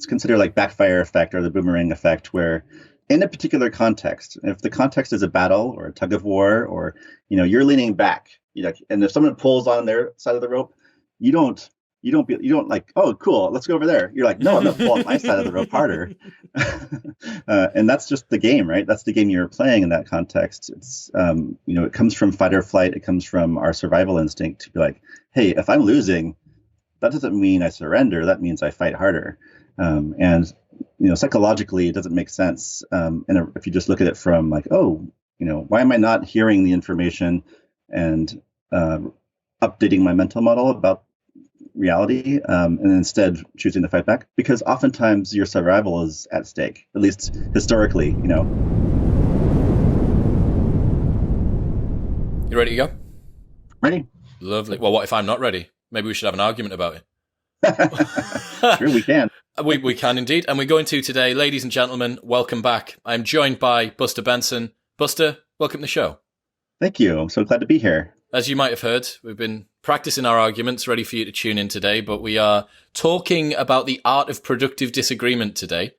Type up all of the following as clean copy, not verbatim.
consider like backfire effect or the boomerang effect, where in a particular context, if the context is a battle or a tug of war, or you're leaning back, and if someone pulls on their side of the rope, you don't you don't like, oh cool, let's go over there. You're like, no, I'm gonna pull on my side of the rope harder. And that's just the game, right? That's the game you're playing in that context. It's it comes from fight or flight. It comes from our survival instinct to be like, hey, if I'm losing, that doesn't mean I surrender. That means I fight harder. And psychologically, it doesn't make sense. If you just look at it from like, oh, why am I not hearing the information and updating my mental model about reality, and instead choosing to fight back? Because oftentimes your survival is at stake, at least historically. You ready to go? Ready. Lovely. Well, what if I'm not ready? Maybe we should have an argument about it. Sure, we can. We can indeed. And we're going to today, ladies and gentlemen, welcome back. I'm joined by Buster Benson. Buster, welcome to the show. Thank you. I'm so glad to be here. As you might have heard, we've been practicing our arguments, ready for you to tune in today, but we are talking about the art of productive disagreement today.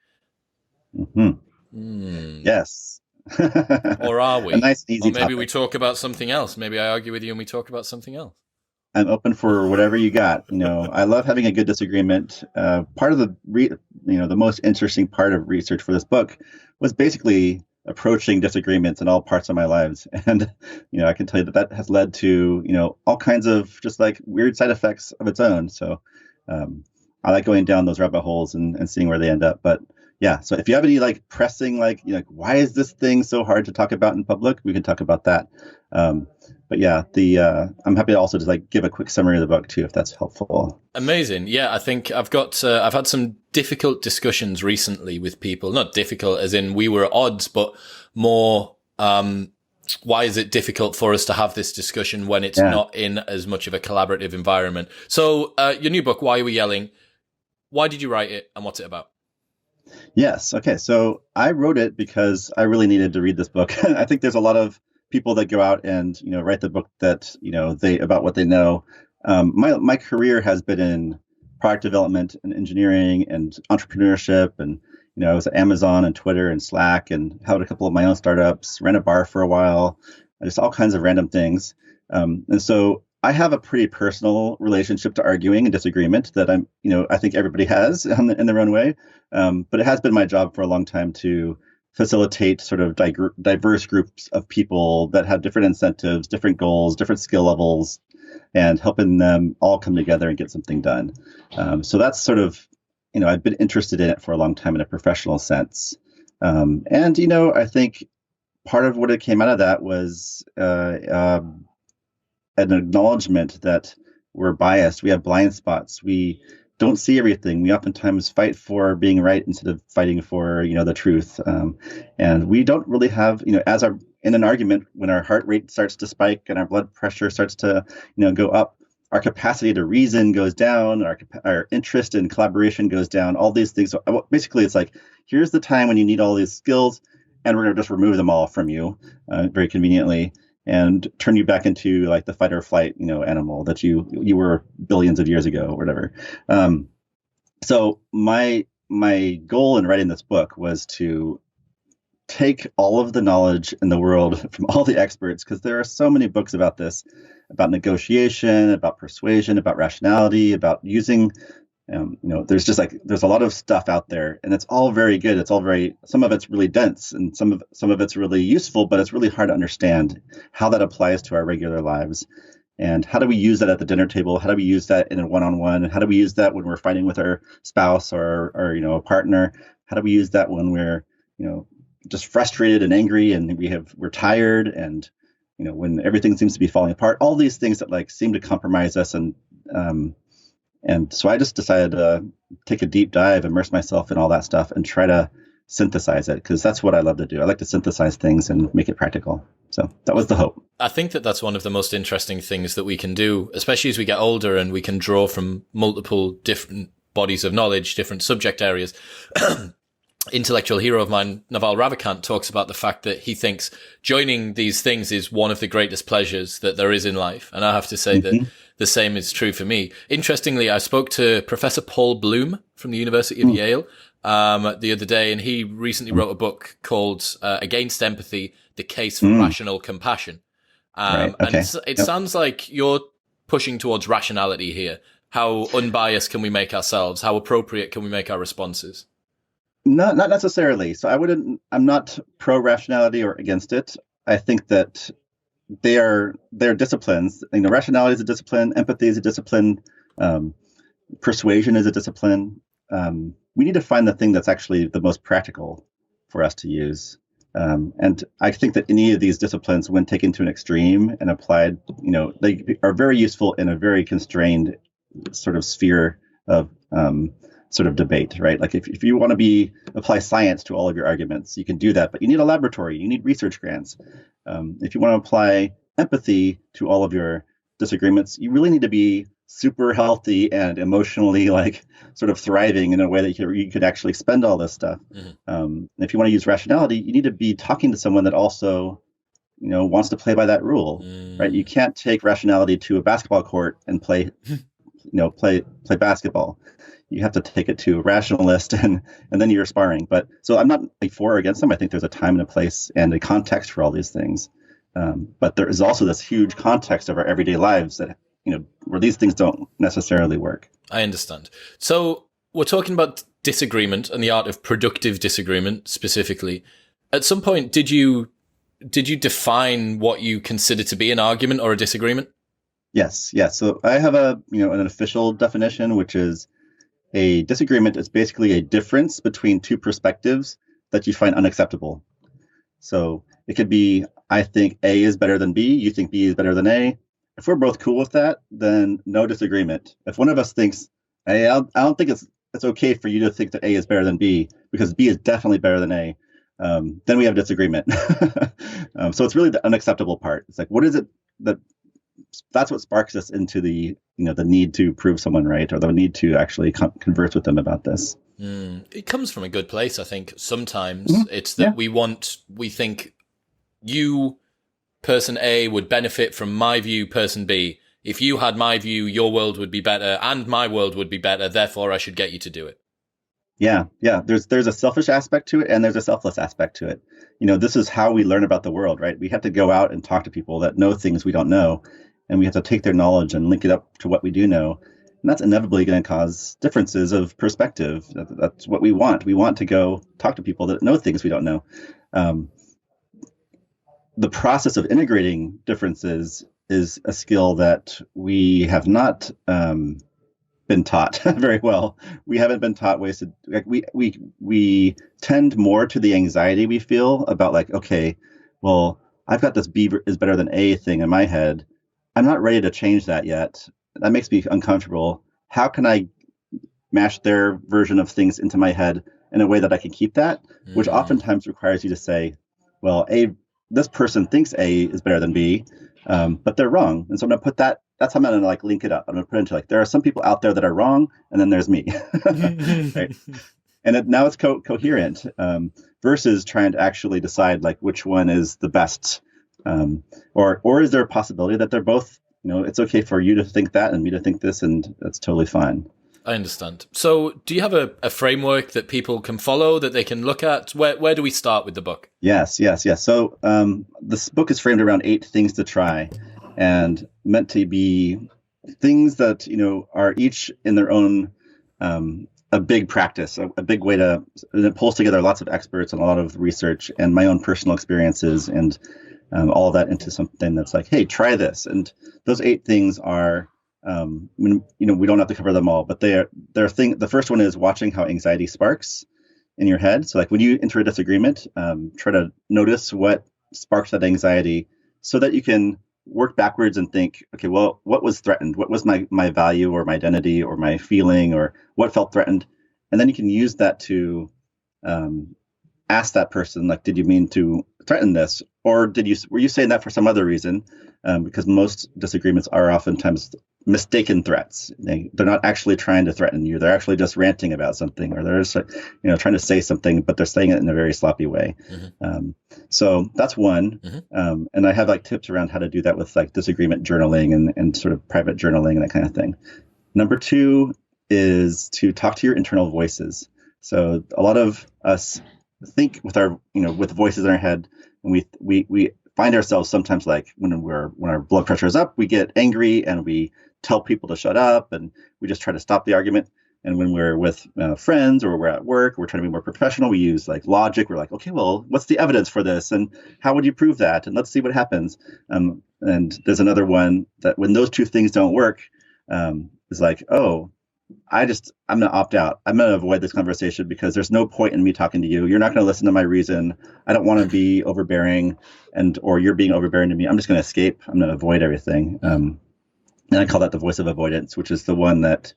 Yes. Or are we? A nice, easy or maybe topic. We talk about something else. Maybe I argue with you and we talk about something else. I'm open for whatever you got. I love having a good disagreement. Part of the most interesting part of research for this book was basically approaching disagreements in all parts of my lives. And, I can tell you that has led to, all kinds of just like weird side effects of its own. So I like going down those rabbit holes and seeing where they end up. But yeah, so if you have any like pressing, why is this thing so hard to talk about in public? We can talk about that. But yeah, I'm happy to also just like give a quick summary of the book too, if that's helpful. Amazing. Yeah, I think I've had some difficult discussions recently with people. Not difficult as in we were at odds, but more, why is it difficult for us to have this discussion when it's not in as much of a collaborative environment? So your new book, Why Are We Yelling? Why did you write it and what's it about? Yes. Okay. So I wrote it because I really needed to read this book. I think there's a lot of people that go out and write the book that they about what they know. My career has been in product development and engineering and entrepreneurship, and I was at Amazon and Twitter and Slack and held a couple of my own startups, ran a bar for a while, just all kinds of random things. And so I have a pretty personal relationship to arguing and disagreement that I think everybody has in their own way. But it has been my job for a long time to facilitate sort of diverse groups of people that have different incentives, different goals, different skill levels, and helping them all come together and get something done. So that's sort of, I've been interested in it for a long time in a professional sense. And, I think part of what it came out of that was an acknowledgement that we're biased. We have blind spots. We don't see everything. We oftentimes fight for being right instead of fighting for, the truth. And we don't really have, in an argument, when our heart rate starts to spike and our blood pressure starts to, go up, our capacity to reason goes down, our interest in collaboration goes down, all these things. So basically, it's like, here's the time when you need all these skills, and we're going to just remove them all from you very conveniently and turn you back into like the fight or flight, animal that you were billions of years ago or whatever. So my goal in writing this book was to take all of the knowledge in the world from all the experts, because there are so many books about this, about negotiation, about persuasion, about rationality, about using, there's a lot of stuff out there, and it's all very good. It's all some of it's really dense, and some of it's really useful, but it's really hard to understand how that applies to our regular lives. And how do we use that at the dinner table? How do we use that in a one-on-one? And how do we use that when we're fighting with our spouse or a partner? How do we use that when we're, just frustrated and angry and we're tired and, when everything seems to be falling apart? All these things that like seem to compromise us. And so I just decided to take a deep dive, immerse myself in all that stuff and try to synthesize it, because that's what I love to do. I like to synthesize things and make it practical. So that was the hope. I think that that's one of the most interesting things that we can do, especially as we get older and we can draw from multiple different bodies of knowledge, different subject areas. Intellectual hero of mine, Naval Ravikant, talks about the fact that he thinks joining these things is one of the greatest pleasures that there is in life. And I have to say that the same is true for me. Interestingly, I spoke to Professor Paul Bloom from the University of Yale the other day, and he recently wrote a book called Against Empathy, The Case for Rational Compassion. Right. Okay. And it sounds like you're pushing towards rationality here. How unbiased can we make ourselves? How appropriate can we make our responses? Not necessarily. So I'm not pro rationality or against it. I think that they're disciplines. Rationality is a discipline, empathy is a discipline, persuasion is a discipline. We need to find the thing that's actually the most practical for us to use. And I think that any of these disciplines, when taken to an extreme and applied, they are very useful in a very constrained sort of sphere of sort of debate, right? Like if you want to apply science to all of your arguments, you can do that, but you need a laboratory, you need research grants. If you want to apply empathy to all of your disagreements, you really need to be super healthy and emotionally sort of thriving in a way that you could actually spend all this stuff. If you want to use rationality, you need to be talking to someone that also, wants to play by that rule, right? You can't take rationality to a basketball court and play basketball. You have to take it to a rationalist and then you're sparring. But so I'm not for or against them. I think there's a time and a place and a context for all these things. But there is also this huge context of our everyday lives that, where these things don't necessarily work. I understand. So we're talking about disagreement and the art of productive disagreement specifically. At some point, did you define what you consider to be an argument or a disagreement? Yes. So I have an official definition, which is a disagreement is basically a difference between two perspectives that you find unacceptable. So it could be, I think A is better than B, you think B is better than A. If we're both cool with that, then no disagreement. If one of us thinks, hey, I don't think it's okay for you to think that A is better than B because B is definitely better than A, then we have disagreement. So it's really the unacceptable part. It's like, what is it that's what sparks us into the need to prove someone right, or the need to actually converse with them about this. It comes from a good place, I think. Sometimes it's that we think you, person A, would benefit from my view, person B. If you had my view, your world would be better and my world would be better. Therefore, I should get you to do it. Yeah. There's a selfish aspect to it and there's a selfless aspect to it. This is how we learn about the world, right? We have to go out and talk to people that know things we don't know. And we have to take their knowledge and link it up to what we do know. And that's inevitably going to cause differences of perspective. That's what we want. We want to go talk to people that know things we don't know. The process of integrating differences is a skill that we have not been taught very well. We haven't been taught ways to, we tend more to the anxiety we feel about okay, well, I've got this B is better than A thing in my head. I'm not ready to change that yet. That makes me uncomfortable. How can I mash their version of things into my head in a way that I can keep that? Which oftentimes requires you to say, well, this person thinks A is better than B, but they're wrong. And so I'm going to put that, that's how I'm going to link it up. I'm going to put it into there are some people out there that are wrong, and then there's me. Right? And now it's coherent versus trying to actually decide which one is the best. Or is there a possibility that they're both, it's okay for you to think that and me to think this, and that's totally fine. I understand. So do you have a framework that people can follow, that they can look at? Where do we start with the book? Yes. So this book is framed around 8 things to try and meant to be things that, are each in their own a big practice, a big way and it pulls together lots of experts and a lot of research and my own personal experiences and all of that into something that's hey, try this. And those 8 things are, we don't have to cover them all, but the first one is watching how anxiety sparks in your head. So when you enter a disagreement, try to notice what sparks that anxiety so that you can work backwards and think, okay, well, what was threatened? What was my value or my identity or my feeling or what felt threatened? And then you can use that to ask that person, did you mean to threaten this? Or were you saying that for some other reason? Because most disagreements are oftentimes mistaken threats. They're not actually trying to threaten you. They're actually just ranting about something, or they're just, trying to say something, but they're saying it in a very sloppy way. So that's one. And I have like tips around how to do that with like disagreement journaling and sort of private journaling and that kind of thing. Number two is to talk to your internal voices. So a lot of us think with our, with voices in our head, and we find ourselves sometimes like when our blood pressure is up, we get angry and we tell people to shut up and we just try to stop the argument. And when we're with friends or we're at work, we're trying to be more professional. We use like logic. We're like, okay, well, what's the evidence for this? And how would you prove that? And let's see what happens. And there's another one that when those two things don't work, is like, oh, I'm going to opt out. I'm going to avoid this conversation because there's no point in me talking to you. You're not going to listen to my reason. I don't want to be overbearing or you're being overbearing to me. I'm just going to escape. I'm going to avoid everything. And I call that the voice of avoidance, which is the one that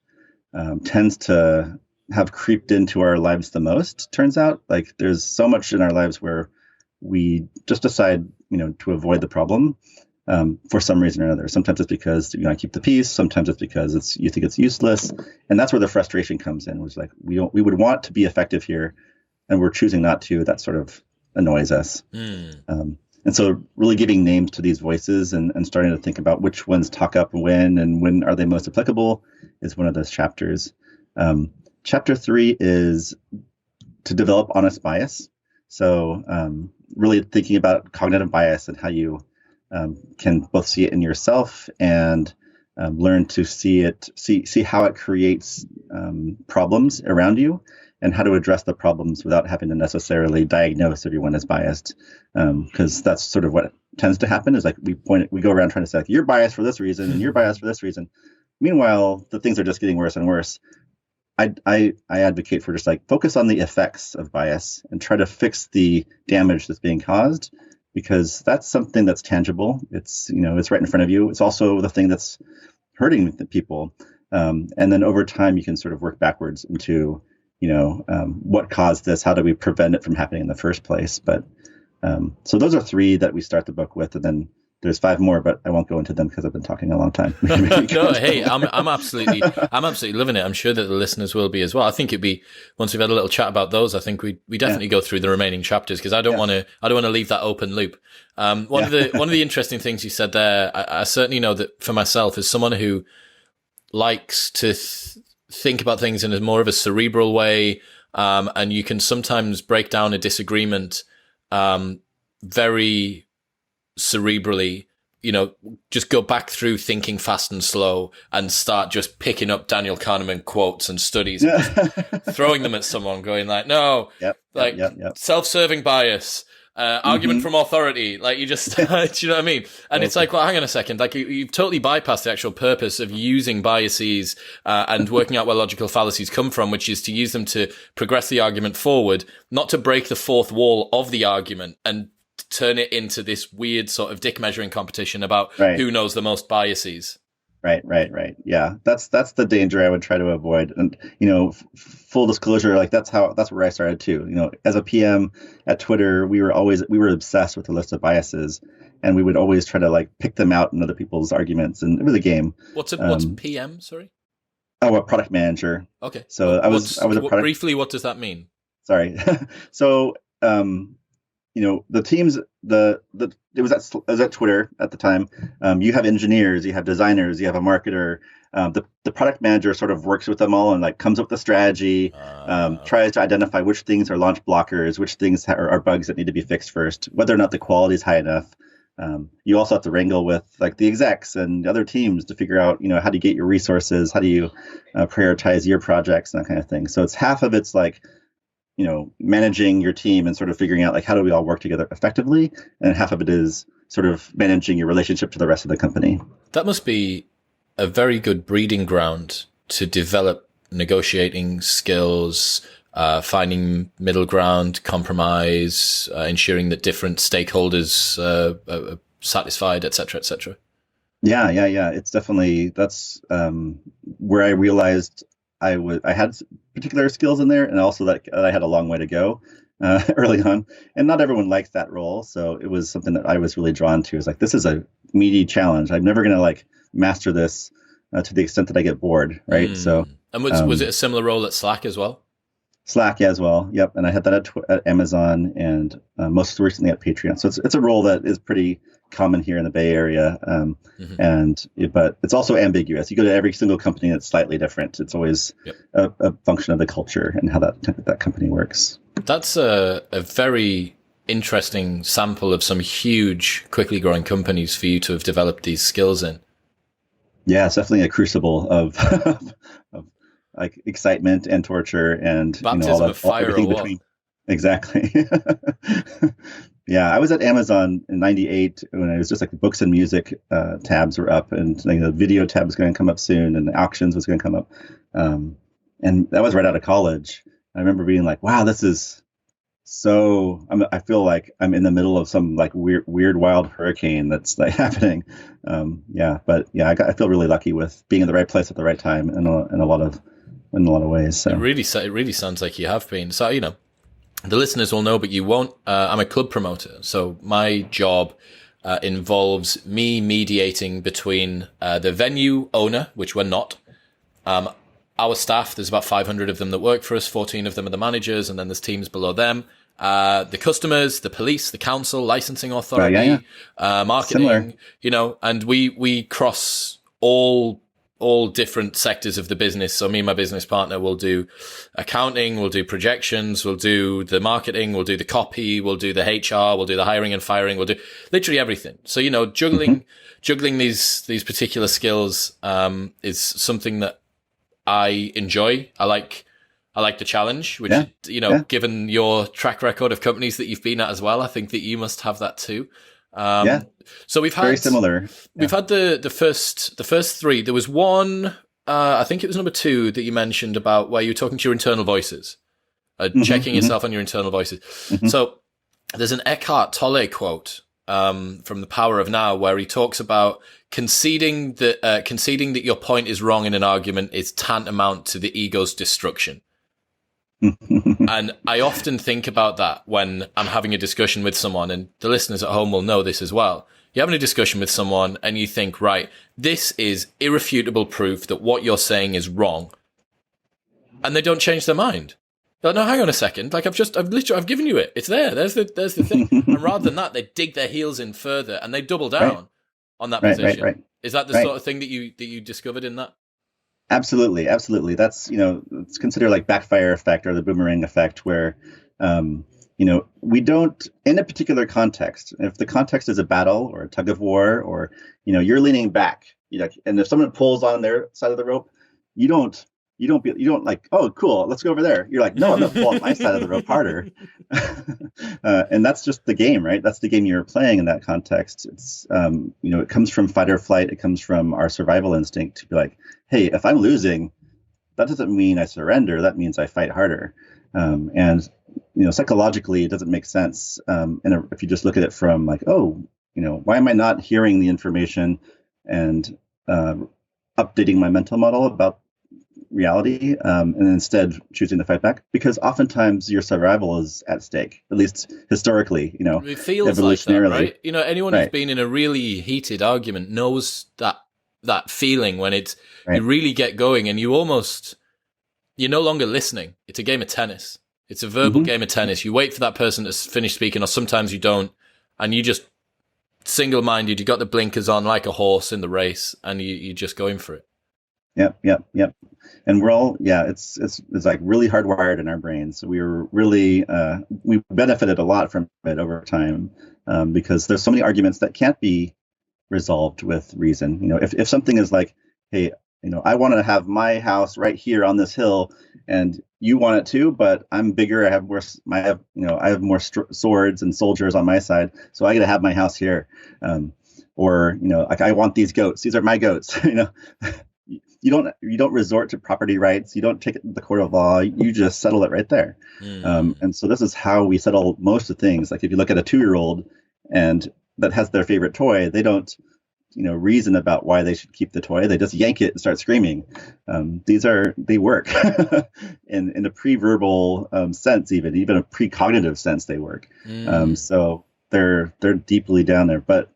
tends to have creeped into our lives the most. Turns out like there's so much in our lives where we just decide, to avoid the problem. For some reason or another. Sometimes it's because you want to keep the peace. Sometimes it's because you think it's useless, and that's where the frustration comes in. Was like we would want to be effective here, and we're choosing not to. That sort of annoys us. And so, really giving names to these voices and starting to think about which ones talk up when and when are they most applicable is one of those chapters. Chapter 3 is to develop honest bias. So, really thinking about cognitive bias and how you can both see it in yourself and learn to see how it creates problems around you and how to address the problems without having to necessarily diagnose everyone as biased. Because that's sort of what tends to happen is like we go around trying to say like, you're biased for this reason and you're biased for this reason. Meanwhile, the things are just getting worse and worse. I advocate for just like focus on the effects of bias and try to fix the damage that's being caused, because that's something that's tangible. It's, it's right in front of you. It's also the thing that's hurting the people. And then over time, you can sort of work backwards into, what caused this? How do we prevent it from happening in the first place? But so those are 3 that we start the book with. And then there's 5 more, but I won't go into them because I've been talking a long time. No, hey, I'm absolutely loving it. I'm sure that the listeners will be as well. I think it'd be, once we've had a little chat about those, I think we definitely go through the remaining chapters because I don't want to leave that open loop. One of the interesting things you said there, I certainly know that for myself as someone who likes to think about things in a more of a cerebral way, and you can sometimes break down a disagreement very cerebrally, just go back through Thinking Fast and Slow and start just picking up Daniel Kahneman quotes and studies and just throwing them at someone going like, no, self-serving bias, argument from authority. Like you just, do you know what I mean? And it's like, well, hang on a second. Like you've totally bypassed the actual purpose of using biases, and working out where logical fallacies come from, which is to use them to progress the argument forward, not to break the fourth wall of the argument and turn it into this weird sort of dick measuring competition about who knows the most biases. Right. Yeah, that's the danger I would try to avoid. And full disclosure, like that's where I started too. As a PM at Twitter, we were obsessed with the list of biases, and we would always try to like pick them out in other people's arguments, and it was a game. What's PM? Sorry. Oh, a product manager. Okay. So I was a product. Briefly, what does that mean? Sorry. So. The teams, it was at Twitter at the time. You have engineers, you have designers, you have a marketer. The product manager sort of works with them all and like comes up with a strategy, tries to identify which things are launch blockers, which things are bugs that need to be fixed first, whether or not the quality is high enough. You also have to wrangle with like the execs and other teams to figure out, how do you get your resources? How do you prioritize your projects and that kind of thing? So it's half of it's like, managing your team and sort of figuring out like how do we all work together effectively, and half of it is sort of managing your relationship to the rest of the company. That must be a very good breeding ground to develop negotiating skills, finding middle ground, compromise, ensuring that different stakeholders are satisfied, etc., etc. Yeah. It's definitely that's where I realized I had particular skills in there, and also that I had a long way to go early on. And not everyone likes that role, so it was something that I was really drawn to. It's like, this is a meaty challenge. I'm never going to like master this to the extent that I get bored, right? So, and was it a similar role at Slack as well? Slack, yeah, as well. Yep, and I had that at Amazon and most recently at Patreon. So it's a role that is pretty common here in the Bay Area, but it's also ambiguous. You go to every single company, it's slightly different. It's always a function of the culture and how that company works. That's a very interesting sample of some huge, quickly growing companies for you to have developed these skills in. Yeah, it's definitely a crucible of like excitement and torture and baptism of fire, everything between. Exactly. Yeah, I was at Amazon in '98 when it was just like the books and music tabs were up, and the video tab was going to come up soon, and the auctions was going to come up, and that was right out of college. I remember being like, "Wow, this is so." I feel like I'm in the middle of some like weird, wild hurricane that's like happening. I feel really lucky with being in the right place at the right time in a lot of ways. So. It really sounds like you have been. So, the listeners will know, but you won't. I'm a club promoter. So my job involves me mediating between the venue owner, which we're not, our staff. There's about 500 of them that work for us. 14 of them are the managers, and then there's teams below them. The customers, the police, the council, licensing authority, marketing, Similar. And we cross all different sectors of the business. So me and my business partner will do accounting, we'll do projections, we'll do the marketing, we'll do the copy, we'll do the HR, we'll do the hiring and firing, we'll do literally everything. So, juggling these particular skills, is something that I enjoy. I like the challenge, which, given your track record of companies that you've been at as well, I think that you must have that too. So we've had very similar. Yeah. We've had the first three. There was one, I think it was number 2 that you mentioned about where you were talking to your internal voices, checking yourself on your internal voices. So there's an Eckhart Tolle quote from The Power of Now where he talks about conceding that your point is wrong in an argument is tantamount to the ego's destruction. And I often think about that when I'm having a discussion with someone, and the listeners at home will know this as well. You're having a discussion with someone and you think, right, this is irrefutable proof that what you're saying is wrong. And they don't change their mind. They're like, no, hang on a second. Like I've given you it. It's there. There's the thing. And rather than that, they dig their heels in further and they double down on that position. Right. Is that the sort of thing that you discovered in that? Absolutely. That's, it's considered like backfire effect or the boomerang effect where, we don't, in a particular context, if the context is a battle or a tug of war or, you're leaning back, and if someone pulls on their side of the rope, you don't like, oh, cool, let's go over there. You're like, no, I'm going to pull on my side of the rope harder. And that's just the game, right? That's the game you're playing in that context. It's, it comes from fight or flight. It comes from our survival instinct to be like, hey, if I'm losing, that doesn't mean I surrender. That means I fight harder. And psychologically, it doesn't make sense. If you just look at it from like, oh, why am I not hearing the information and updating my mental model about reality and instead choosing to fight back? Because oftentimes your survival is at stake, at least historically, it feels evolutionarily. Like that, right? Anyone who's been in a really heated argument knows that feeling when it's you really get going and you're no longer listening. It's a game of tennis. It's a verbal game of tennis. You wait for that person to finish speaking, or sometimes you don't, and you just single-minded. You got the blinkers on like a horse in the race, and you're just going for it. Yep. And we're all, it's like really hardwired in our brains. So we were really, we benefited a lot from it over time because there's so many arguments that can't be resolved with reason. If something is like, hey, I want to have my house right here on this hill, and you want it too, but I'm bigger. I have more swords and soldiers on my side, so I got to have my house here. Or like I want these goats. These are my goats. You don't resort to property rights. You don't take it to the court of law. You just settle it right there. And so this is how we settle most of things. Like if you look at a 2-year-old and that has their favorite toy, they don't, reason about why they should keep the toy. They just yank it and start screaming. They work in a pre-verbal sense, even a precognitive sense. They work. So they're deeply down there. But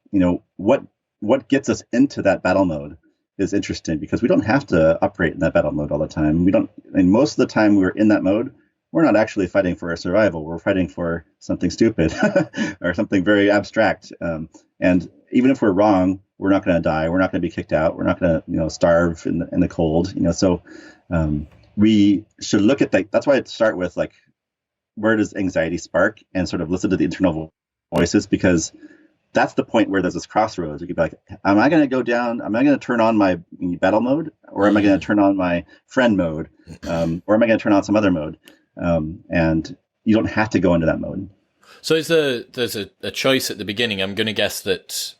what gets us into that battle mode is interesting because we don't have to operate in that battle mode all the time. We don't, and most of the time we're in that mode, we're not actually fighting for our survival. We're fighting for something stupid or something very abstract. And even if we're wrong, we're not going to die. We're not going to be kicked out. We're not going to, starve in the cold. So we should look at that. That's why I start with like, where does anxiety spark, and sort of listen to the internal voices, because that's the point where there's this crossroads. You could be like, am I going to go down? Am I going to turn on my battle mode, or am I going to turn on my friend mode, or am I going to turn on some other mode? And you don't have to go into that mode. So there's a choice at the beginning. I'm going to guess that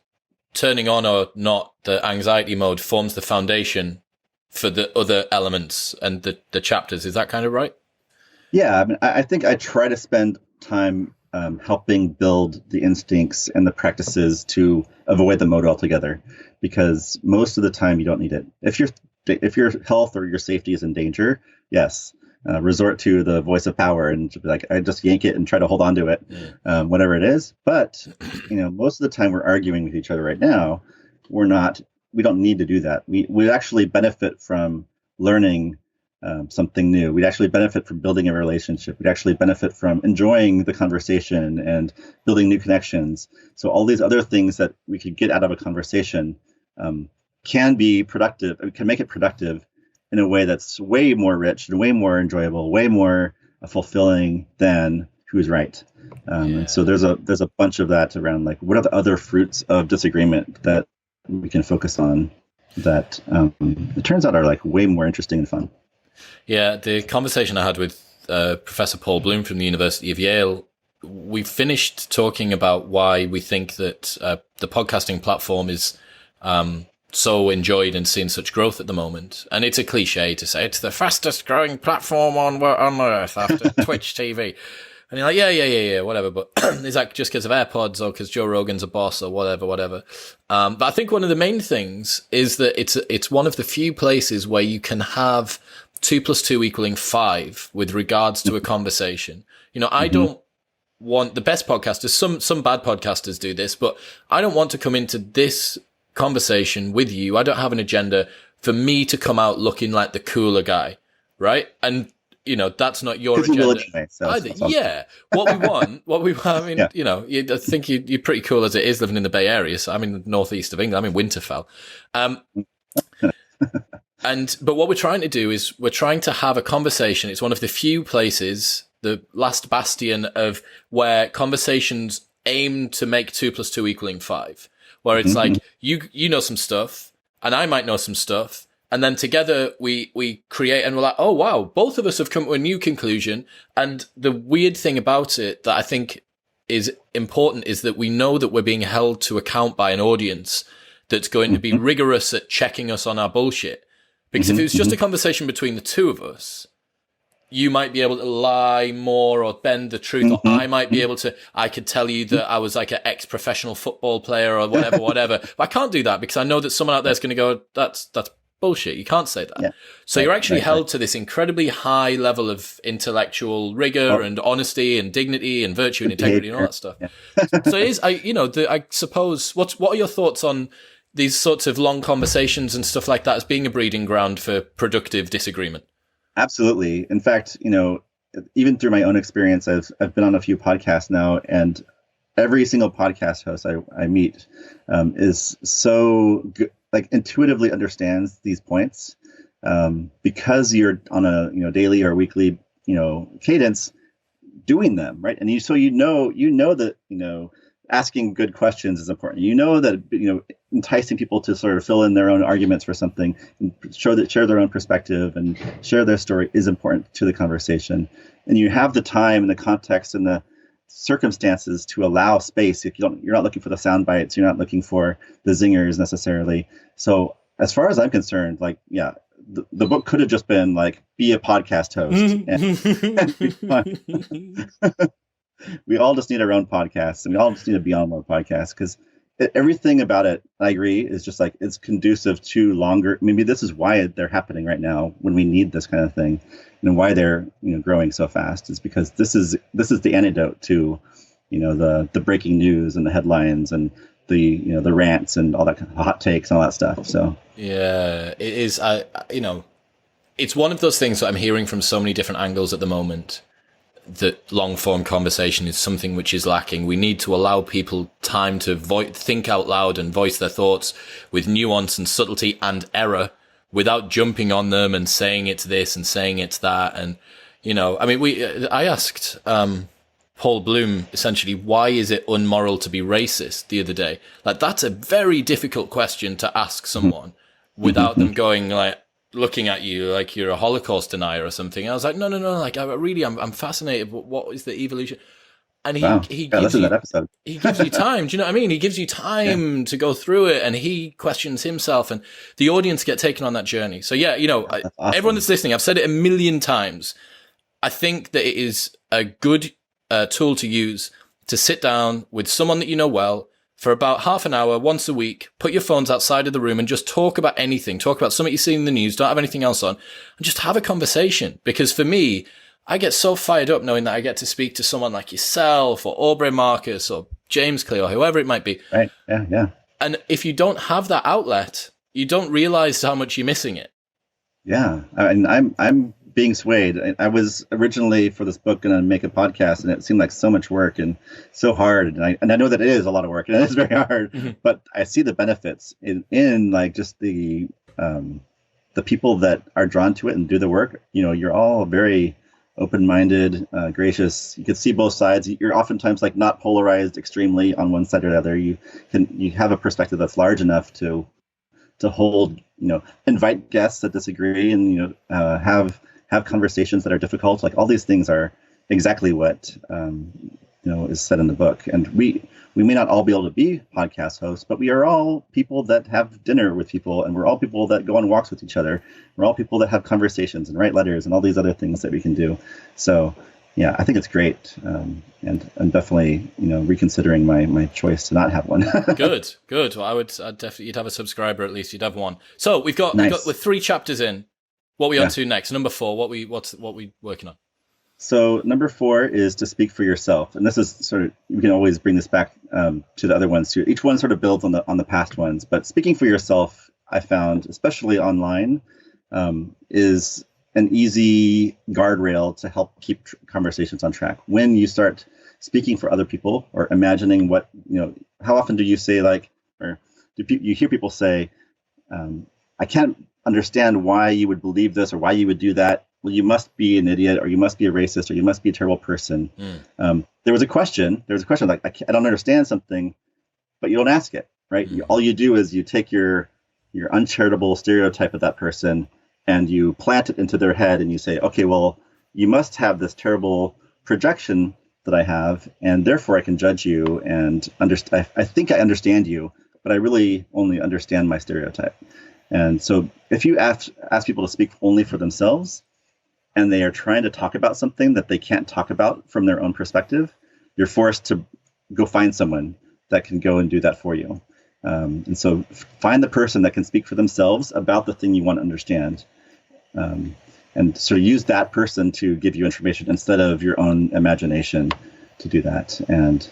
turning on or not the anxiety mode forms the foundation for the other elements and the chapters. Is that kind of right? Yeah, I mean, I think I try to spend time helping build the instincts and the practices to avoid the mode altogether, because most of the time you don't need it. If your health or your safety is in danger, yes, resort to the voice of power and be like, I just yank it and try to hold on to it, whatever it is. But most of the time we're arguing with each other right now. We don't need to do that. We actually benefit from learning something new. We'd actually benefit from building a relationship. We'd actually benefit from enjoying the conversation and building new connections. So all these other things that we could get out of a conversation can be productive. We can make it productive in a way that's way more rich and way more enjoyable, way more fulfilling than who's right. And so there's a bunch of that around, like, what are the other fruits of disagreement that we can focus on that it turns out are like way more interesting and fun. Yeah, the conversation I had with Professor Paul Bloom from the University of Yale, we finished talking about why we think that the podcasting platform is so enjoyed and seeing such growth at the moment. And it's a cliche to say it's the fastest growing platform on earth after Twitch TV. And you're like, yeah, whatever. But is that just because of AirPods or because Joe Rogan's a boss or whatever? But I think one of the main things is that it's one of the few places where you can have 2 + 2 = 5 with regards to a conversation. I don't want the best podcasters. Some bad podcasters do this, but I don't want to come into this conversation with you. I don't have an agenda for me to come out looking like the cooler guy, right? And that's not your agenda anyway, either. Yeah. What we want, I mean, I think you're pretty cool as it is living in the Bay Area. So I'm in the northeast of England. I'm in Winterfell. But what we're trying to do is we're trying to have a conversation. It's one of the few places, the last bastion of where conversations aim to make 2 + 2 = 5, where it's like, you know some stuff and I might know some stuff. And then together we create, and we're like, oh, wow, both of us have come to a new conclusion. And the weird thing about it that I think is important is that we know that we're being held to account by an audience that's going to be rigorous at checking us on our bullshit. Because if it was just a conversation between the two of us, you might be able to lie more or bend the truth, or I could tell you that I was like an ex-professional football player or whatever. But I can't do that because I know that someone out there is going to go, that's bullshit. You can't say that. Yeah. So you're actually held to this incredibly high level of intellectual rigor and honesty and dignity and virtue and integrity and all that stuff. Yeah. So it is, I suppose, what are your thoughts on these sorts of long conversations and stuff like that as being a breeding ground for productive disagreement? Absolutely. In fact, even through my own experience, I've been on a few podcasts now, and every single podcast host I meet is so good, like intuitively understands these points, because you're on a daily or weekly cadence doing them, right? And you know that asking good questions is important. That enticing people to sort of fill in their own arguments for something and share their own perspective and share their story is important to the conversation. And you have the time and the context and the circumstances to allow space. If you're not looking for the sound bites, you're not looking for the zingers necessarily. So as far as I'm concerned, the book could have just been like, be a podcast host. And be fun. We all just need our own podcasts, and we all just need to be on more podcasts, because everything about it, I agree, is just like, it's conducive to longer. Maybe this is why they're happening right now when we need this kind of thing, and why they're growing so fast is because this is the antidote to the breaking news and the headlines and the the rants and all that hot takes and all that stuff. So yeah, it is. It's one of those things that I'm hearing from so many different angles at the moment, that long form conversation is something which is lacking. We need to allow people time to think out loud and voice their thoughts with nuance and subtlety and error, without jumping on them and saying it's this and saying it's that. And, I asked Paul Bloom, essentially, why is it unmoral to be racist the other day? Like, that's a very difficult question to ask someone without them going like, looking at you like you're a Holocaust denier or something. And I was like, no. Like, I'm fascinated. What is the evolution? And he gives you, that episode. He gives you time. Do you know what I mean? He gives you time to go through it, and he questions himself, and the audience get taken on that journey. So yeah, awesome. Everyone that's listening, I've said it a million times. I think that it is a good tool to use to sit down with someone that you know well for about half an hour once a week, put your phones outside of the room and just talk about anything. Talk about something you see in the news, don't have anything else on, and just have a conversation. Because for me, I get so fired up knowing that I get to speak to someone like yourself or Aubrey Marcus or James Clear or whoever it might be. Right, yeah. And if you don't have that outlet, you don't realize how much you're missing it. Yeah, I'm being swayed. I was originally for this book going to make a podcast, and it seemed like so much work and so hard. And I know that it is a lot of work and it is very hard, but I see the benefits in like just the people that are drawn to it and do the work. You're all very open-minded, gracious. You can see both sides. You're oftentimes like not polarized extremely on one side or the other. You have a perspective that's large enough to hold, invite guests that disagree, and have conversations that are difficult. Like all these things are exactly what is said in the book. And we may not all be able to be podcast hosts, but we are all people that have dinner with people, and we're all people that go on walks with each other. We're all people that have conversations and write letters and all these other things that we can do. So yeah, I think it's great. And I'm definitely, reconsidering my choice to not have one. Good. Well, I'd definitely, you'd have a subscriber, at least you'd have one. So we've got with 3 chapters in. What are we on to next? Number 4, what we working on? So number 4 is to speak for yourself. And this is sort of, we can always bring this back to the other ones too. Each one sort of builds on the past ones, but speaking for yourself, I found, especially online, is an easy guardrail to help keep conversations on track. When you start speaking for other people or imagining what, how often do you say or you hear people say, I can't understand why you would believe this or why you would do that. Well, you must be an idiot, or you must be a racist, or you must be a terrible person. There was a question like, I don't understand something, but you don't ask it, right? All you do is you take your uncharitable stereotype of that person and you plant it into their head, and you say, okay, well, you must have this terrible projection that I have, and therefore I can judge you and I think I understand you, but I really only understand my stereotype. And so if you ask people to speak only for themselves, and they are trying to talk about something that they can't talk about from their own perspective, you're forced to go find someone that can go and do that for you. And so find the person that can speak for themselves about the thing you want to understand. And sort of use that person to give you information instead of your own imagination to do that. And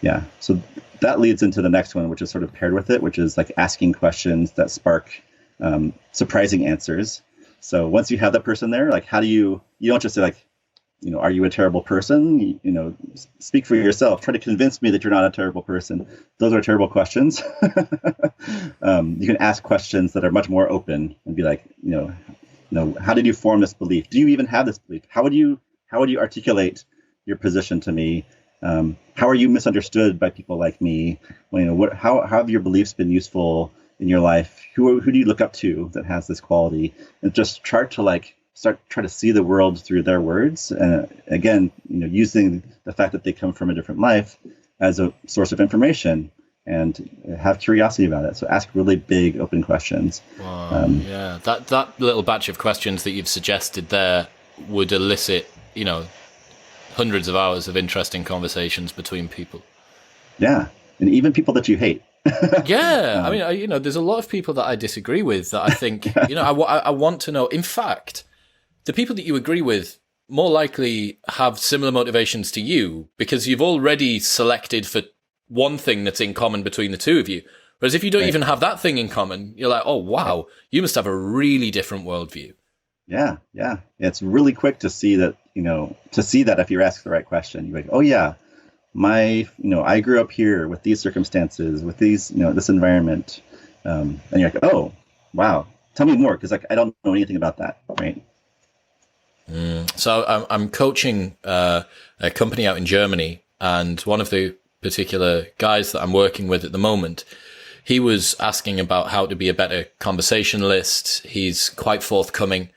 yeah, so that leads into the next one, which is sort of paired with it, which is like asking questions that spark surprising answers. So once you have that person there, like, how do you don't just say like, are you a terrible person? Speak for yourself. Try to convince me that you're not a terrible person. Those are terrible questions. You can ask questions that are much more open and be like, how did you form this belief? Do you even have this belief? How would you articulate your position to me? How are you misunderstood by people like me? How have your beliefs been useful in your life? Who do you look up to that has this quality? And just try to see the world through their words. Again, using the fact that they come from a different life as a source of information, and have curiosity about it. So ask really big, open questions. Wow, yeah, that little batch of questions that you've suggested there would elicit, hundreds of hours of interesting conversations between people. Yeah, and even people that you hate. Yeah, I mean, there's a lot of people that I disagree with that I think, I want to know. In fact, the people that you agree with more likely have similar motivations to you, because you've already selected for one thing that's in common between the two of you. Whereas if you don't even have that thing in common, you're like, oh, wow, you must have a really different worldview. Yeah. It's really quick to see that, if you ask the right question, you're like, oh yeah, I grew up here with these circumstances, with these, this environment. And you're like, oh, wow, tell me more. Cause I don't know anything about that. Right. So I'm coaching a company out in Germany, and one of the particular guys that I'm working with at the moment, he was asking about how to be a better conversationalist. He's quite forthcoming.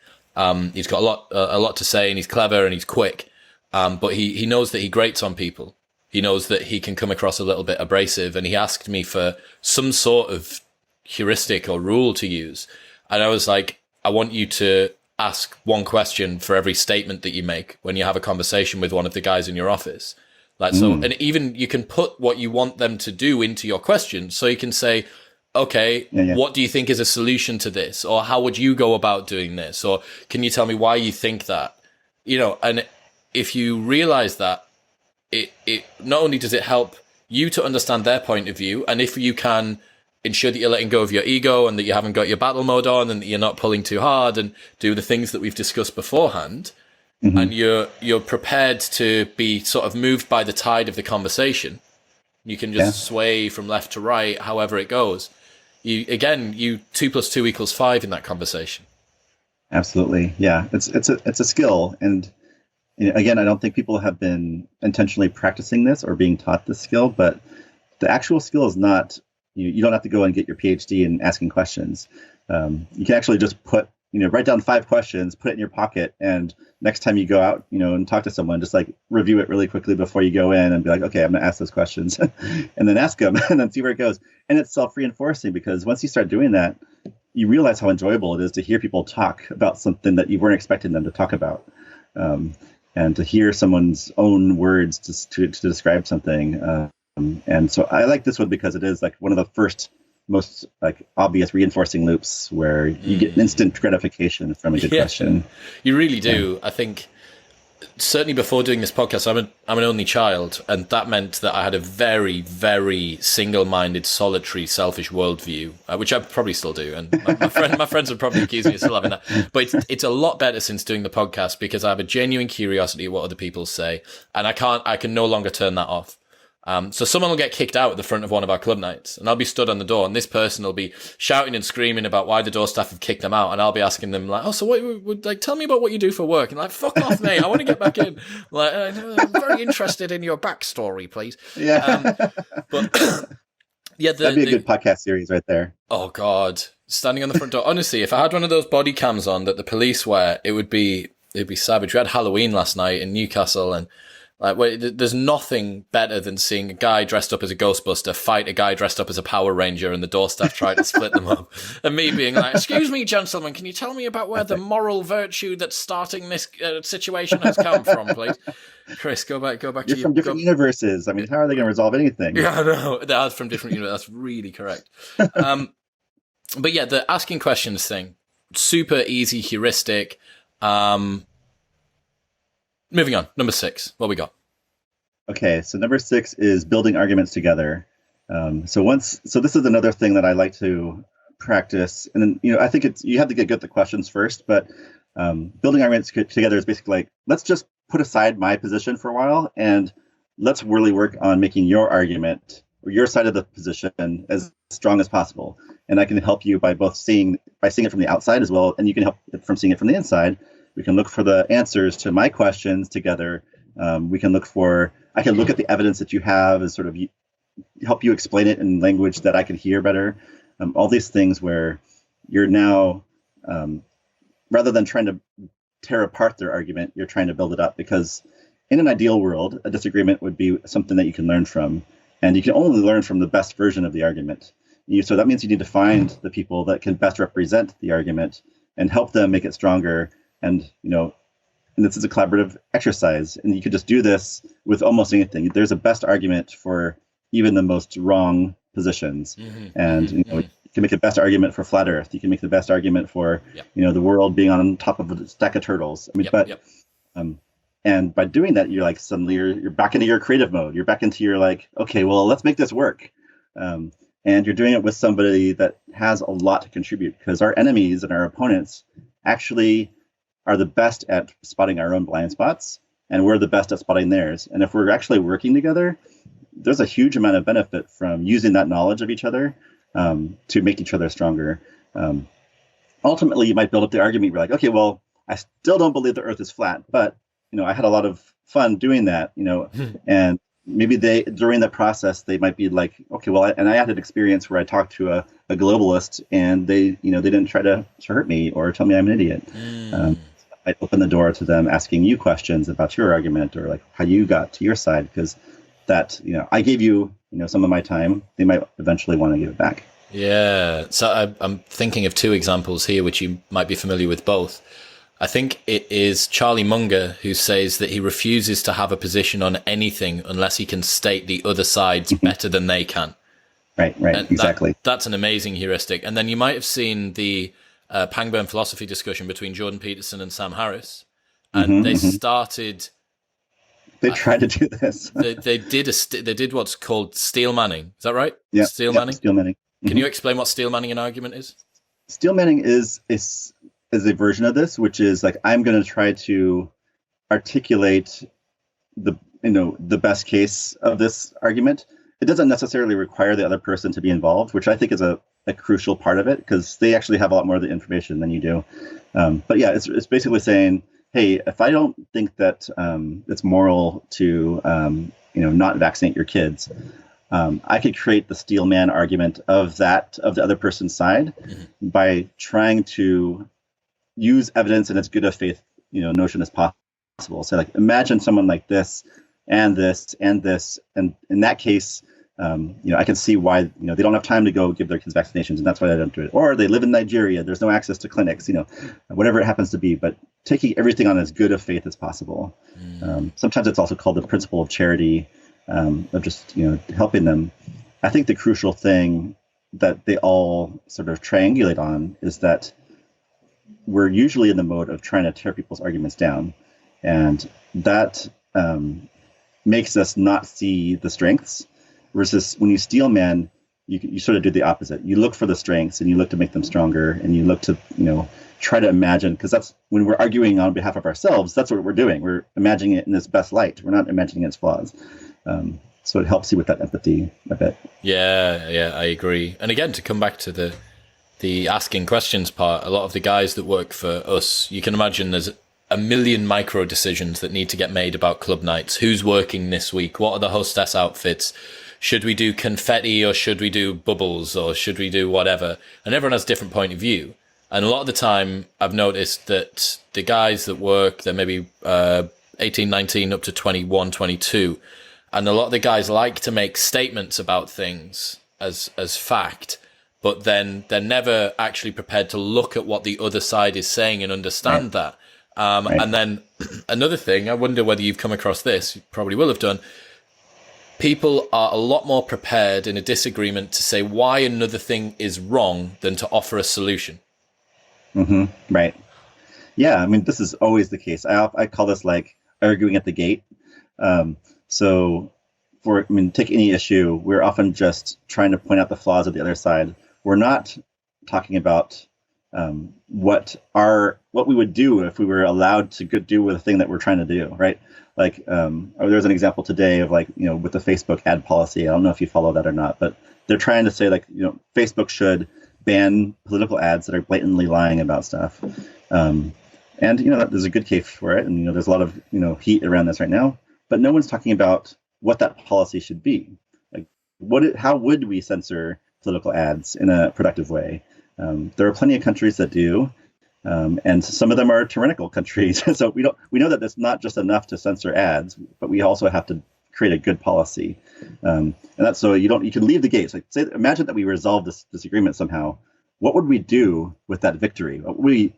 He's got a lot to say, and he's clever and he's quick. But he knows that he grates on people. He knows that he can come across a little bit abrasive, and he asked me for some sort of heuristic or rule to use. And I was like, I want you to ask one question for every statement that you make when you have a conversation with one of the guys in your office. So, and even you can put what you want them to do into your question. So you can say, okay, what do you think is a solution to this? Or how would you go about doing this? Or can you tell me why you think that? And if you realize that, it not only does it help you to understand their point of view, and if you can ensure that you're letting go of your ego and that you haven't got your battle mode on and that you're not pulling too hard and do the things that we've discussed beforehand, and you're prepared to be sort of moved by the tide of the conversation. You can just sway from left to right, however it goes. You 2 + 2 = 5 in that conversation. Absolutely. Yeah. It's a skill. And again, I don't think people have been intentionally practicing this or being taught this skill, but the actual skill is not, you don't have to go and get your PhD in asking questions. You can actually just write down 5 questions, put it in your pocket, and next time you go out, and talk to someone, just like review it really quickly before you go in and be like, okay, I'm going to ask those questions and then ask them and then see where it goes. And it's self-reinforcing, because once you start doing that, you realize how enjoyable it is to hear people talk about something that you weren't expecting them to talk about. And to hear someone's own words to describe something. And so I like this one because it is like one of the first most like obvious reinforcing loops where you get instant gratification from a good question. You really do. I think certainly before doing this podcast, I'm an only child, and that meant that I had a very, very single-minded, solitary, selfish worldview, which I probably still do. And my friends would probably accuse me of still having that. But it's a lot better since doing the podcast, because I have a genuine curiosity of what other people say, and I can no longer turn that off. So someone will get kicked out at the front of one of our club nights, and I'll be stood on the door, and this person will be shouting and screaming about why the door staff have kicked them out, and I'll be asking them like, "Oh, so what? Tell me about what you do for work." And like, "Fuck off, mate! I want to get back in." Like, I'm very interested in your backstory, please. Yeah, but yeah, that'd be a good podcast series right there. Oh God, standing on the front door. Honestly, if I had one of those body cams on that the police wear, it'd be savage. We had Halloween last night in Newcastle, and there's nothing better than seeing a guy dressed up as a Ghostbuster fight a guy dressed up as a Power Ranger, and the door staff try to split them up. And me being like, "Excuse me, gentlemen, can you tell me about where the moral virtue that's starting this situation has come from, please?" Chris, go back You're to from different universes. I mean, how are they going to resolve anything? Yeah, I know. They are from different universes. That's really correct. But yeah, the asking questions thing, super easy heuristic. Moving on, number 6. What we got? Okay, so number 6 is building arguments together. So this is another thing that I like to practice, and then I think you have to get good at the questions first. But building arguments together is basically like, let's just put aside my position for a while, and let's really work on making your argument or your side of the position as strong as possible. And I can help you by seeing it from the outside as well, and you can help from seeing it from the inside. We can look for the answers to my questions together. I can look at the evidence that you have and sort of help you explain it in language that I can hear better. All these things where you're now, rather than trying to tear apart their argument, you're trying to build it up. Because in an ideal world, a disagreement would be something that you can learn from. And you can only learn from the best version of the argument. So that means you need to find the people that can best represent the argument and help them make it stronger. And this is a collaborative exercise, and you could just do this with almost anything. There's a best argument for even the most wrong positions. And you can make the best argument for flat Earth. You can make the best argument for the world being on top of a stack of turtles. I mean, And by doing that, you're like suddenly you're back into your creative mode. You're back into your like, okay, well, let's make this work. And you're doing it with somebody that has a lot to contribute, because our enemies and our opponents actually are the best at spotting our own blind spots, and we're the best at spotting theirs. And if we're actually working together, there's a huge amount of benefit from using that knowledge of each other to make each other stronger. Ultimately, you might build up the argument. You're like, okay, well, I still don't believe the Earth is flat, but I had a lot of fun doing that, and maybe during the process, they might be like, okay, well, and I had an experience where I talked to a globalist, and they didn't try to hurt me or tell me I'm an idiot. I open the door to them asking you questions about your argument, or like how you got to your side, because that, I gave you, some of my time. They might eventually want to give it back. Yeah. So I'm thinking of two examples here, which you might be familiar with both. I think it is Charlie Munger who says that he refuses to have a position on anything unless he can state the other side's better than they can. Right, and exactly. That's an amazing heuristic. And then you might have seen the Pangburn philosophy discussion between Jordan Peterson and Sam Harris. And they started... They tried to do this. they did what's called steel manning. Is that right? Yeah. Steel manning? Steel manning. Can you explain what steel manning an argument is? Steel manning is a version of this, which is like, I'm going to try to articulate the best case of this argument. It doesn't necessarily require the other person to be involved, which I think is a crucial part of it, because they actually have a lot more of the information than you do. But yeah, it's basically saying, hey, if I don't think that it's moral to not vaccinate your kids, I could create the steel man argument of the other person's side by trying to use evidence in as good a faith notion as possible. So like, imagine someone like this and this and this, and in that case, I can see why they don't have time to go give their kids vaccinations, and that's why they don't do it. Or they live in Nigeria, there's no access to clinics, whatever it happens to be. But taking everything on as good a faith as possible. Sometimes it's also called the principle of charity, of just helping them. I think the crucial thing that they all sort of triangulate on is that we're usually in the mode of trying to tear people's arguments down, and that makes us not see the strengths. Versus when you steel man, you sort of do the opposite. You look for the strengths, and you look to make them stronger, and you look to try to imagine, because that's when we're arguing on behalf of ourselves. That's what we're doing. We're imagining it in its best light. We're not imagining its flaws. So it helps you with that empathy a bit. Yeah, I agree. And again, to come back to the asking questions part, a lot of the guys that work for us, you can imagine there's a million micro decisions that need to get made about club nights. Who's working this week? What are the hostess outfits? Should we do confetti, or should we do bubbles, or should we do whatever? And everyone has a different point of view. And a lot of the time I've noticed that the guys that work, they're maybe 18, 19 up to 21, 22. And a lot of the guys like to make statements about things as fact, but then they're never actually prepared to look at what the other side is saying and understand that. And then another thing, I wonder whether you've come across this, you probably will have done. People are a lot more prepared in a disagreement to say why another thing is wrong than to offer a solution. Right. Yeah, I mean, this is always the case. I call this like arguing at the gate. So take any issue, we're often just trying to point out the flaws of the other side. We're not talking about what we would do if we were allowed to do with the thing that we're trying to do, right? Like there's an example today of with the Facebook ad policy. I don't know if you follow that or not, but they're trying to say Facebook should ban political ads that are blatantly lying about stuff. And there's a good case for it, and there's a lot of heat around this right now. But no one's talking about what that policy should be. Like, how would we censor political ads in a productive way? There are plenty of countries that do, and some of them are tyrannical countries. So we know that it's not just enough to censor ads, but we also have to create a good policy. And that's so you can leave the gates. Like, imagine that we resolve this disagreement somehow. What would we do with that victory?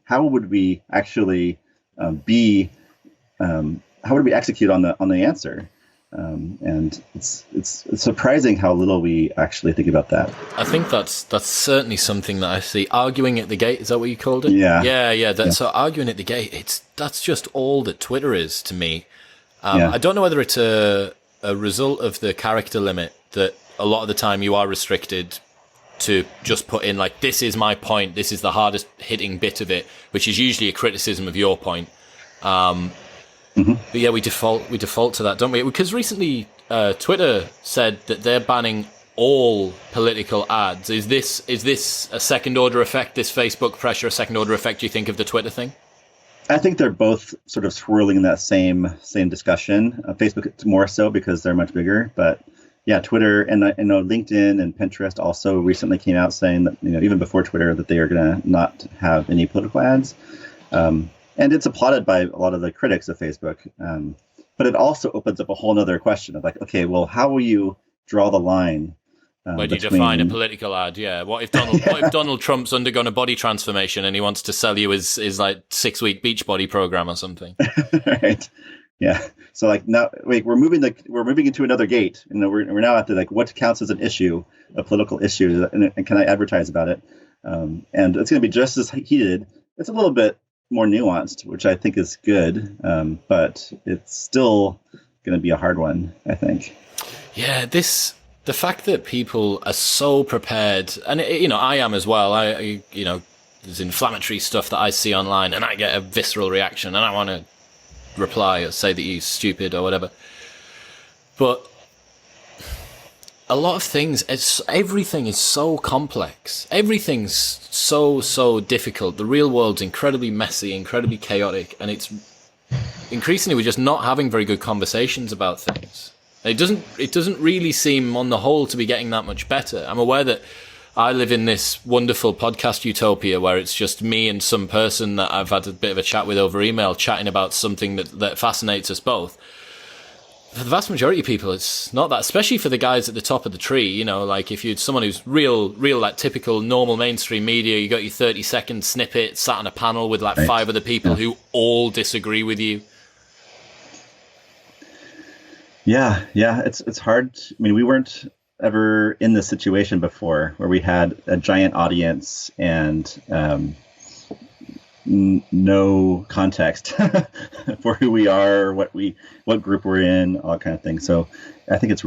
How would we actually how would we execute on the answer? And it's surprising how little we actually think about that. I think that's certainly something that I see. Arguing at the gate, is that what you called it? Yeah. Yeah. So arguing at the gate, that's just all that Twitter is to me. Yeah. I don't know whether it's a result of the character limit that a lot of the time you are restricted to just put in like, this is my point, this is the hardest hitting bit of it, which is usually a criticism of your point. But yeah, we default to that, don't we? Because recently Twitter said that they're banning all political ads. Is this a second order effect, this Facebook pressure, a second order effect, do you think, of the Twitter thing? I think they're both sort of swirling in that same discussion. Facebook more so because they're much bigger, but yeah, Twitter and I know LinkedIn and Pinterest also recently came out saying that, even before Twitter, that they are going to not have any political ads. And it's applauded by a lot of the critics of Facebook. But it also opens up a whole other question of like, okay, well, how will you draw the line? Where do you define a political ad? Yeah. What if Donald Trump's undergone a body transformation and he wants to sell you his like 6-week Beachbody program or something? Right. Yeah. So like now, wait, we're moving into another gate, and we're now at the like what counts as an issue, a political issue, and can I advertise about it? And it's going to be just as heated. It's a little bit more nuanced, which I think is good, but it's still going to be a hard one, I think. Yeah, the fact that people are so prepared, and I am as well. I there's inflammatory stuff that I see online, and I get a visceral reaction, and I want to reply or say that you're stupid or whatever. But a lot of things, everything is so complex. Everything's so difficult. The real world's incredibly messy, incredibly chaotic, and it's increasingly we're just not having very good conversations about things. It doesn't really seem on the whole to be getting that much better. I'm aware that I live in this wonderful podcast utopia where it's just me and some person that I've had a bit of a chat with over email, chatting about something that fascinates us both. For the vast majority of people, it's not that, especially for the guys at the top of the tree. Like if you're someone who's real, like typical normal mainstream media, you got your 30-second snippet, sat on a panel with like 5 other people who all disagree with you. Yeah, it's hard. I mean, we weren't ever in this situation before where we had a giant audience and no context for who we are, what group we're in, all that kind of thing. So I think it's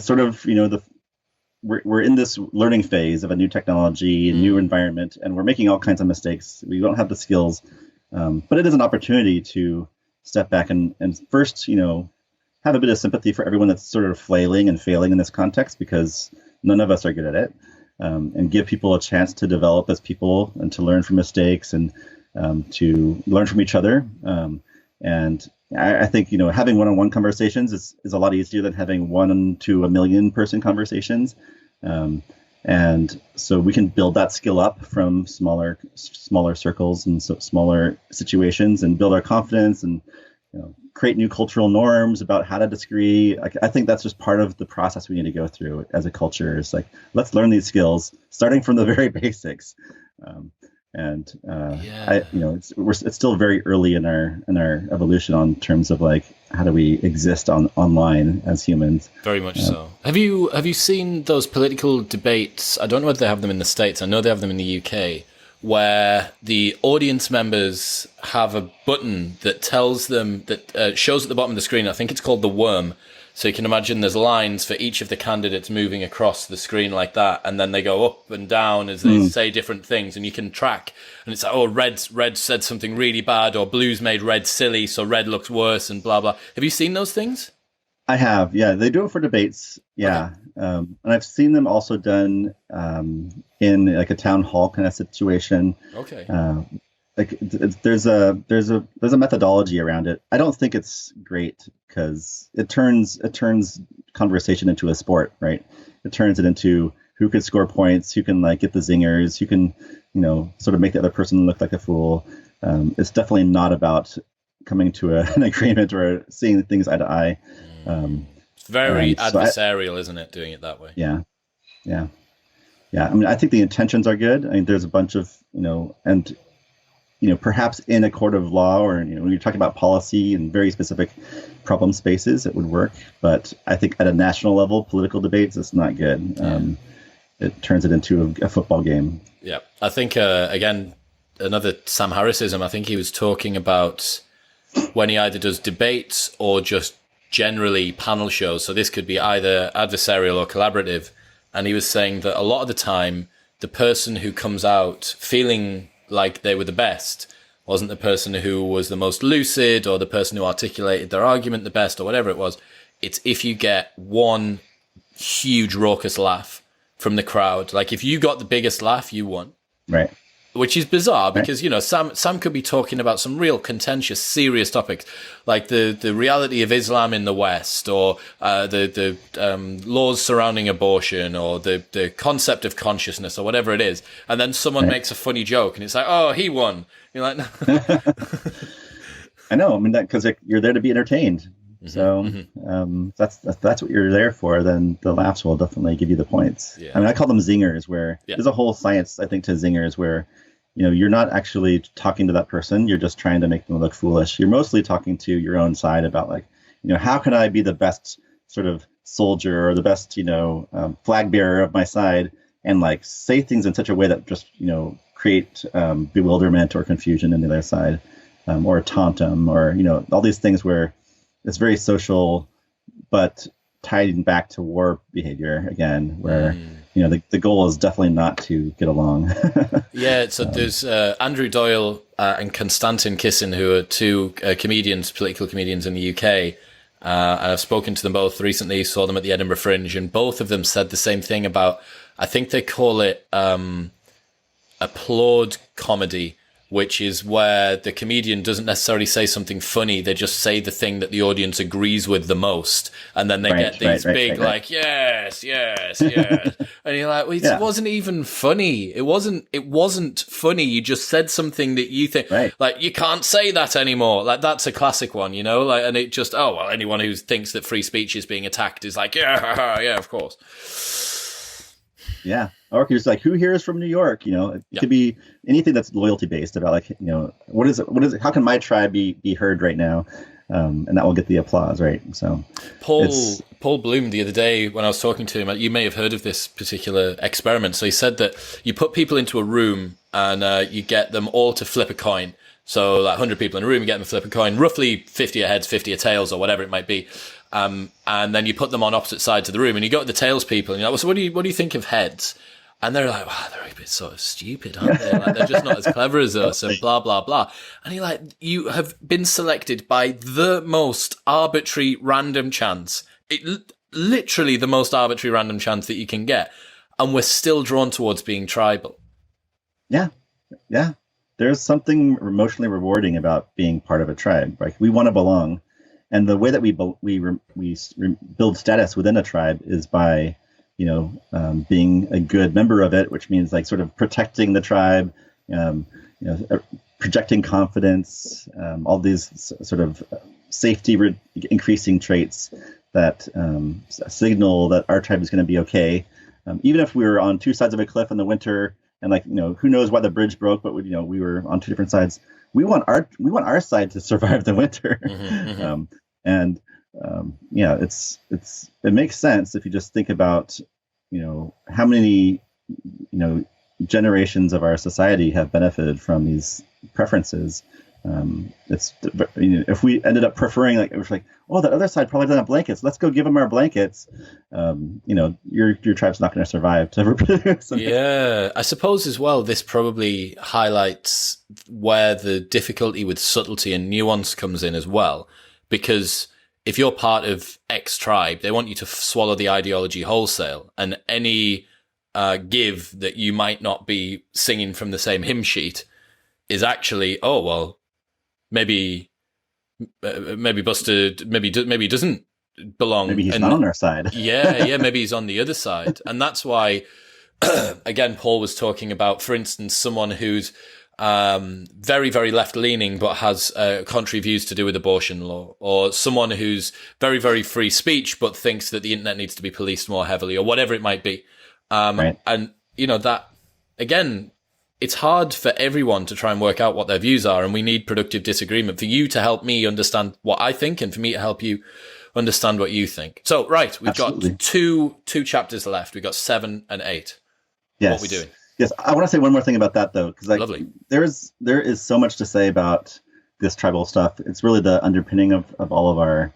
sort of, we're in this learning phase of a new technology, a new environment, and we're making all kinds of mistakes. We don't have the skills, but it is an opportunity to step back and first, have a bit of sympathy for everyone that's sort of flailing and failing in this context, because none of us are good at it, and give people a chance to develop as people and to learn from mistakes and to learn from each other. And I think, having one-on-one conversations is a lot easier than having 1 to 1 million person conversations. And so we can build that skill up from smaller circles and smaller situations, and build our confidence and create new cultural norms about how to disagree. I think that's just part of the process we need to go through as a culture. It's like, let's learn these skills starting from the very basics. It's still very early in our evolution on terms of like, how do we exist online as humans? Very much so. Have you seen those political debates? I don't know whether they have them in the States. I know they have them in the UK, where the audience members have a button that tells them that shows at the bottom of the screen. I think it's called the worm. So you can imagine there's lines for each of the candidates moving across the screen like that, and then they go up and down as they say different things, and you can track. And it's like, oh, red said something really bad, or blue's made red silly, so red looks worse, and blah blah. Have you seen those things? I have, yeah. They do it for debates, yeah. Okay. And I've seen them also done in like a town hall kind of situation. Okay. There's a methodology around it. I don't think it's great because it turns conversation into a sport, right? It turns it into who could score points, who can like get the zingers, who can sort of make the other person look like a fool. It's definitely not about coming to an agreement or seeing things eye to eye. It's very adversarial, isn't it? Doing it that way. Yeah. I mean, I think the intentions are good. I mean, there's a bunch of and perhaps in a court of law or, when you're talking about policy and very specific problem spaces, it would work. But I think at a national level, political debates, it's not good. It turns it into a football game. Yeah. I think, again, another Sam Harrisism, I think he was talking about when he either does debates or just generally panel shows. So this could be either adversarial or collaborative. And he was saying that a lot of the time, the person who comes out feeling like they were the best wasn't the person who was the most lucid or the person who articulated their argument the best or whatever it was. It's if you get one huge raucous laugh from the crowd. Like if you got the biggest laugh, you won. Right. Which is bizarre because, Sam could be talking about some real contentious, serious topics like the reality of Islam in the West or the laws surrounding abortion or the concept of consciousness or whatever it is. And then someone makes a funny joke and it's like, oh, he won. You're like, no. I know. I mean, because you're there to be entertained. So that's what you're there for. Then the laughs will definitely give you the points. Yeah. I mean, I call them zingers, where there's a whole science, I think, to zingers where, you're not actually talking to that person. You're just trying to make them look foolish. You're mostly talking to your own side about like, how can I be the best sort of soldier or the best, flag bearer of my side and like say things in such a way that just, create bewilderment or confusion in the other side or taunt them or, all these things where it's very social, but tied back to war behavior again, where, the goal is definitely not to get along. Yeah, so there's Andrew Doyle and Konstantin Kisin, who are two political comedians in the UK. And I've spoken to them both recently, saw them at the Edinburgh Fringe, and both of them said the same thing about, I think they call it applaud comedy, which is where the comedian doesn't necessarily say something funny. They just say the thing that the audience agrees with the most. And then they get these big, like, yes. And you're like, well, it wasn't even funny. It wasn't funny. You just said something that you think, like, you can't say that anymore. Like, that's a classic one, like, and it just, anyone who thinks that free speech is being attacked is like, yeah, of course. Yeah. Or it's like, who here is from New York? It could be anything that's loyalty based about like, what is it? How can my tribe be heard right now? And that will get the applause, right? So Paul Bloom, the other day when I was talking to him, you may have heard of this particular experiment. So he said that you put people into a room and you get them all to flip a coin. So like 100 people in a room, you get them to flip a coin, roughly 50 are heads, 50 are tails or whatever it might be. And then you put them on opposite sides of the room and you go to the tails people and you're like, well, so what do you think of heads? And they're like, wow, they're a bit sort of stupid, aren't they? Like, they're just not as clever as us and blah, blah, blah. And you're like, you have been selected by the most arbitrary random chance. Literally the most arbitrary random chance that you can get. And we're still drawn towards being tribal. Yeah. Yeah. There's something emotionally rewarding about being part of a tribe. Like we want to belong. And the way that we build status within a tribe is by being a good member of it, which means like sort of protecting the tribe, projecting confidence, all these sort of safety increasing traits that signal that our tribe is going to be okay. Even if we were on two sides of a cliff in the winter and like, who knows why the bridge broke, but we were on two different sides. We want our side to survive the winter. It makes sense if you just think about, how many, generations of our society have benefited from these preferences. If we ended up preferring, like, it was like, oh, that other side probably doesn't have blankets. Let's go give them our blankets. Your tribe's not going to survive to reproduce. Yeah, I suppose as well, this probably highlights where the difficulty with subtlety and nuance comes in as well, because if you're part of X tribe, they want you to swallow the ideology wholesale, and any give that you might not be singing from the same hymn sheet is actually, oh, well, maybe Buster, maybe doesn't belong. Maybe he's not on our side. yeah, maybe he's on the other side. And that's why, again, Paul was talking about, for instance, someone who's very, very left-leaning but has contrary views to do with abortion law, or someone who's very, very free speech but thinks that the internet needs to be policed more heavily, or whatever it might be. And, that, again, it's hard for everyone to try and work out what their views are, and we need productive disagreement for you to help me understand what I think and for me to help you understand what you think. So, right, we've Absolutely. got two chapters left. We've got 7 and 8. Yes. What are we doing? Yes, I want to say one more thing about that, though, because Lovely. there is so much to say about this tribal stuff. It's really the underpinning of all of our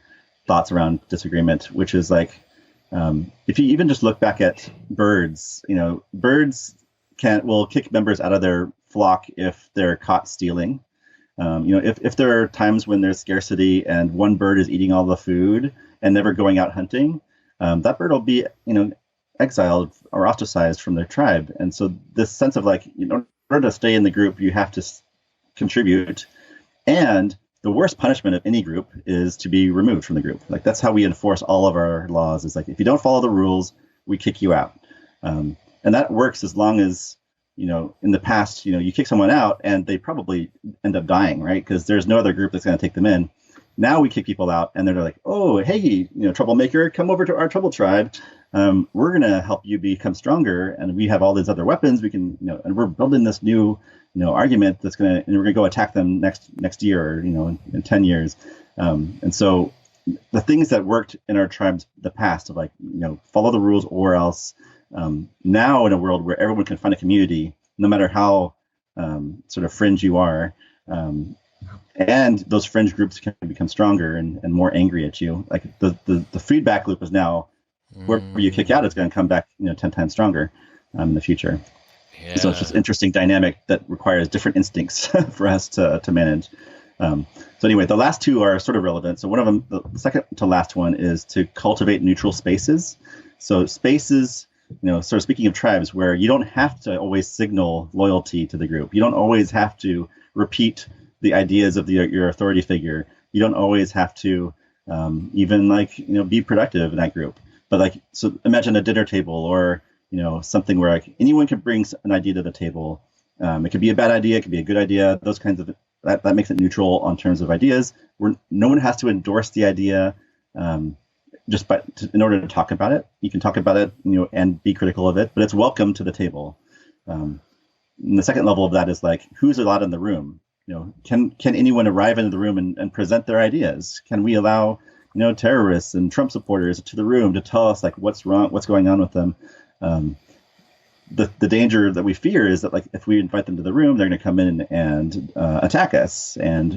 thoughts around disagreement, which is like, if you even just look back at birds, birds will kick members out of their flock if they're caught stealing. If there are times when there's scarcity and one bird is eating all the food and never going out hunting, that bird will be, exiled or ostracized from their tribe. And so this sense of like, in order to stay in the group, you have to contribute. And the worst punishment of any group is to be removed from the group. Like, that's how we enforce all of our laws. Is like, if you don't follow the rules, we kick you out. And that works as long as, in the past, you kick someone out and they probably end up dying, right? Because there's no other group that's going to take them in. Now we kick people out and they're like, oh, hey, troublemaker, come over to our trouble tribe. We're going to help you become stronger. And we have all these other weapons. We can, and we're building this new, argument that's and we're going to go attack them next year or, in 10 years. And so the things that worked in our tribes, the past of like, follow the rules or else, now in a world where everyone can find a community, no matter how sort of fringe you are, and those fringe groups can become stronger and more angry at you. Like the feedback loop is now wherever you kick out, it's going to come back 10 times stronger in the future. Yeah. So it's just interesting dynamic that requires different instincts for us to manage. So anyway, the last two are sort of relevant. So one of them, the second to last one, is to cultivate neutral spaces. So spaces, sort of speaking of tribes, where you don't have to always signal loyalty to the group. You don't always have to repeat the ideas of your authority figure. You don't always have to even be productive in that group. But so imagine a dinner table or something where anyone can bring an idea to the table. It could be a bad idea, it could be a good idea. Those kinds of that makes it neutral on terms of ideas. Where no one has to endorse the idea in order to talk about it. You can talk about it, and be critical of it, but it's welcome to the table. And the second level of that is like, who's allowed in the room? Can anyone arrive into the room and present their ideas? Can we allow terrorists and Trump supporters to the room to tell us what's wrong, what's going on with them? The danger that we fear is that if we invite them to the room, they're going to come in and attack us, and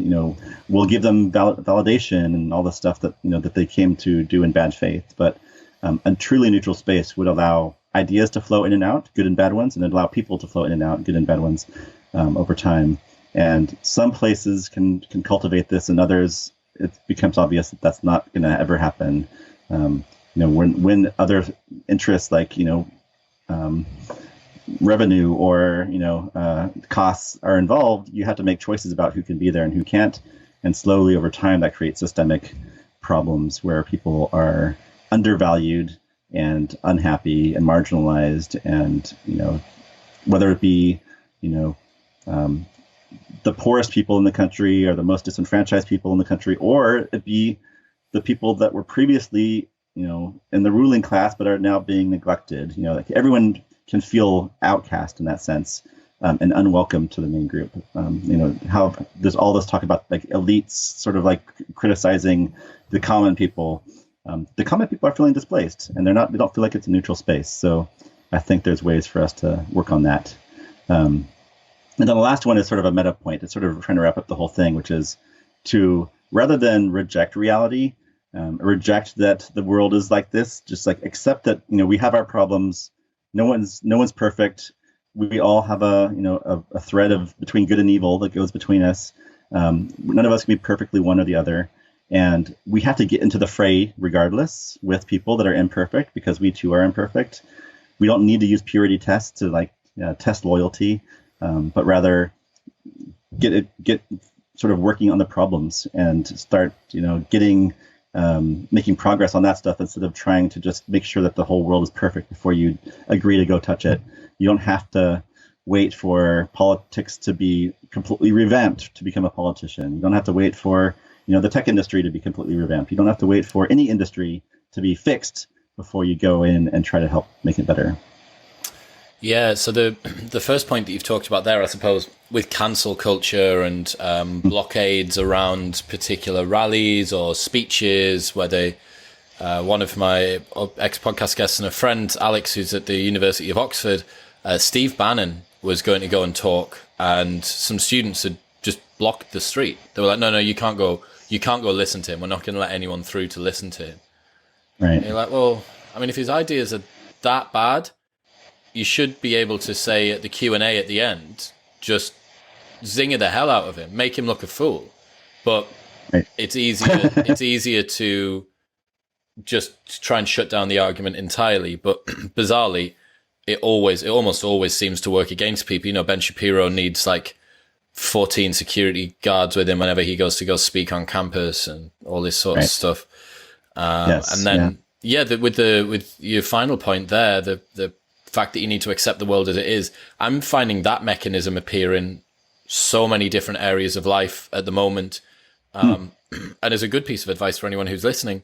we'll give them validation and all the stuff that that they came to do in bad faith. But a truly neutral space would allow ideas to flow in and out, good and bad ones, and allow people to flow in and out, good and bad ones, over time. And some places can cultivate this, and others it becomes obvious that that's not going to ever happen. When other interests revenue or costs are involved, you have to make choices about who can be there and who can't. And slowly over time, that creates systemic problems where people are undervalued and unhappy and marginalized. And whether it be the poorest people in the country or the most disenfranchised people in the country, or it be the people that were previously in the ruling class but are now being neglected. Everyone can feel outcast in that sense, and unwelcome to the main group. How there's all this talk about elites sort of criticizing the common people. The common people are feeling displaced, and they don't feel like it's a neutral space. So I think there's ways for us to work on that. And then the last one is sort of a meta point. It's sort of trying to wrap up the whole thing, which is to, rather than reject reality, reject that the world is like this, just accept that we have our problems. No one's perfect. We all have a thread of between good and evil that goes between us. None of us can be perfectly one or the other, and we have to get into the fray regardless with people that are imperfect, because we too are imperfect. We don't need to use purity tests to test loyalty, but rather get sort of working on the problems and start making progress on that stuff, instead of trying to just make sure that the whole world is perfect before you agree to go touch it. You don't have to wait for politics to be completely revamped to become a politician. You don't have to wait for the tech industry to be completely revamped. You don't have to wait for any industry to be fixed before you go in and try to help make it better. Yeah, so the first point that you've talked about there, I suppose, with cancel culture and blockades around particular rallies or speeches, where they, one of my ex-podcast guests and a friend, Alex, who's at the University of Oxford, Steve Bannon was going to go and talk, and some students had just blocked the street. They were like, no, you can't go listen to him. We're not going to let anyone through to listen to him. Right. And you're like, well, I mean, if his ideas are that bad, you should be able to say at the Q&A at the end, just zinger the hell out of him, make him look a fool. But right. It's easier to just try and shut down the argument entirely. But bizarrely, it almost always seems to work against people. You know, Ben Shapiro needs like 14 security guards with him whenever he goes to go speak on campus and all this sort of stuff. Yes, and then with your final point there, the fact that you need to accept the world as it is, I'm finding that mechanism appear in so many different areas of life at the moment. And as a good piece of advice for anyone who's listening,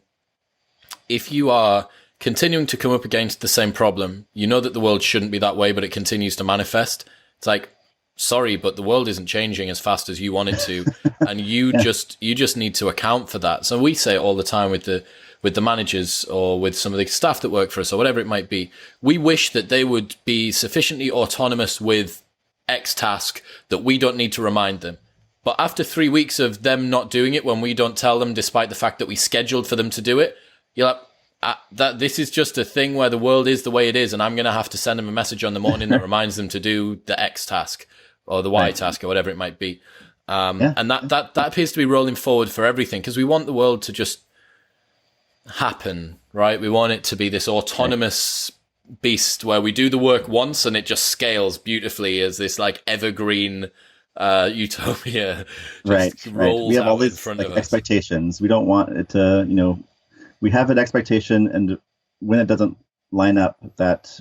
if you are continuing to come up against the same problem, you know that the world shouldn't be that way, but it continues to manifest. It's like, sorry, but the world isn't changing as fast as you want it to. And you just need to account for that. So we say it all the time with the managers or with some of the staff that work for us or whatever it might be. We wish that they would be sufficiently autonomous with X task that we don't need to remind them. But after 3 weeks of them not doing it when we don't tell them, despite the fact that we scheduled for them to do it, you're like, that this is just a thing where the world is the way it is, and I'm going to have to send them a message on the morning that reminds them to do the X task or the Y task or whatever it might be. And that appears to be rolling forward for everything, because we want the world to just happen, right? We want it to be this autonomous beast where we do the work once and it just scales beautifully as this like evergreen utopia. Right. We have all these expectations. We don't want it to, we have an expectation, and when it doesn't line up, that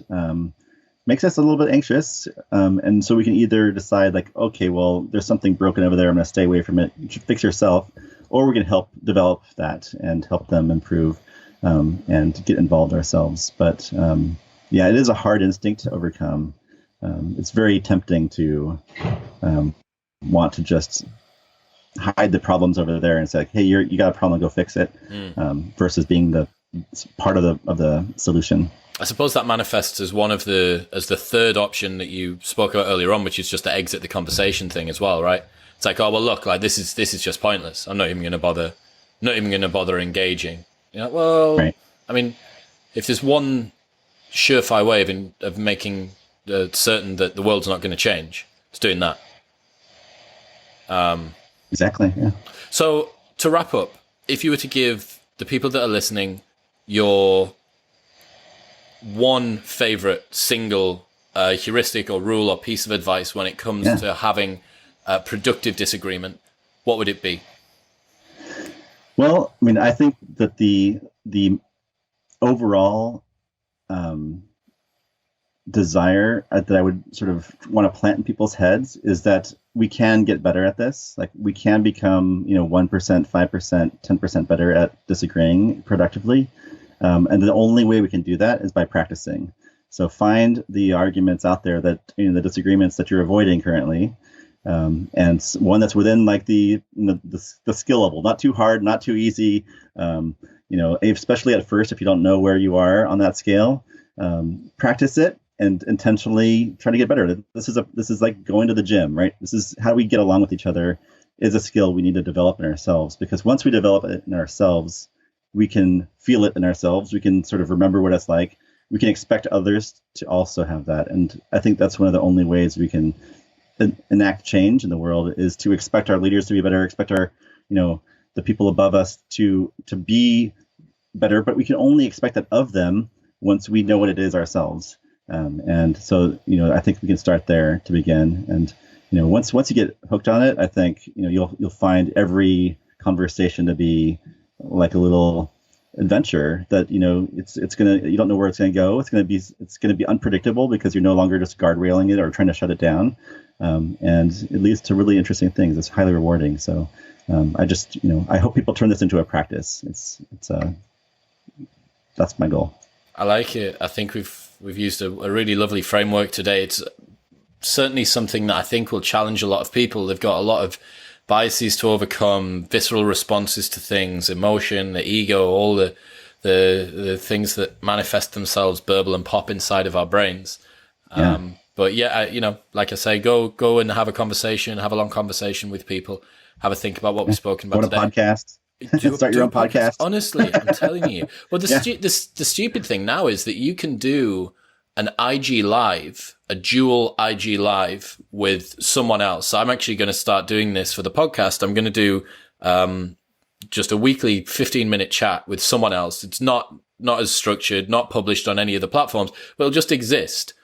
makes us a little bit anxious. And so we can either decide like, okay, well, there's something broken over there, I'm going to stay away from it. You should fix yourself. Or we can help develop that and help them improve and get involved ourselves. But it is a hard instinct to overcome. It's very tempting to want to just hide the problems over there and say, like, hey, you got a problem, go fix it, versus being the part of the solution. I suppose that manifests as the third option that you spoke about earlier on, which is just to exit the conversation thing as well, right? It's like, oh well, look, like this is just pointless. I'm not even going to bother engaging. Well, right. I mean, if there's one surefire way of making certain that the world's not going to change, it's doing that. Exactly. Yeah. So to wrap up, if you were to give the people that are listening your one favorite single heuristic or rule or piece of advice when it comes to having a productive disagreement, what would it be? Well, I mean, I think that the overall desire that I would sort of want to plant in people's heads is that we can get better at this. Like, we can become, 1%, 5%, 10% better at disagreeing productively. And the only way we can do that is by practicing. So find the arguments out there that, the disagreements that you're avoiding currently. And one that's within like the skill level, not too hard, not too easy. Especially at first, if you don't know where you are on that scale, practice it and intentionally try to get better. This is like going to the gym, right? This is how we get along with each other, is a skill we need to develop in ourselves, because once we develop it in ourselves, we can feel it in ourselves. We can sort of remember what it's like. We can expect others to also have that. And I think that's one of the only ways we can enact change in the world, is to expect our leaders to be better, expect our, the people above us to be better, but we can only expect that of them once we know what it is ourselves. And so, I think we can start there to begin. And, once you get hooked on it, I think, you'll find every conversation to be like a little adventure that, you don't know where it's going to go. It's going to be unpredictable because you're no longer just guardrailing it or trying to shut it down. And it leads to really interesting things. It's highly rewarding. So I hope people turn this into a practice. That's my goal. I like it. I think we've we've used a really lovely framework today. It's certainly something that I think will challenge a lot of people. They've got a lot of biases to overcome, visceral responses to things, emotion, the ego, all the things that manifest themselves, burble and pop inside of our brains. Yeah. But yeah, like I say, go and have a conversation, have a long conversation with people, have a think about what we've spoken about today. Go to podcast. Start your own podcast. Honestly, I'm telling you. Well, the stupid thing now is that you can do an IG live, a dual IG live with someone else. So I'm actually going to start doing this for the podcast. I'm going to do just a weekly 15-minute chat with someone else. It's not as structured, not published on any of the platforms, but it'll just exist.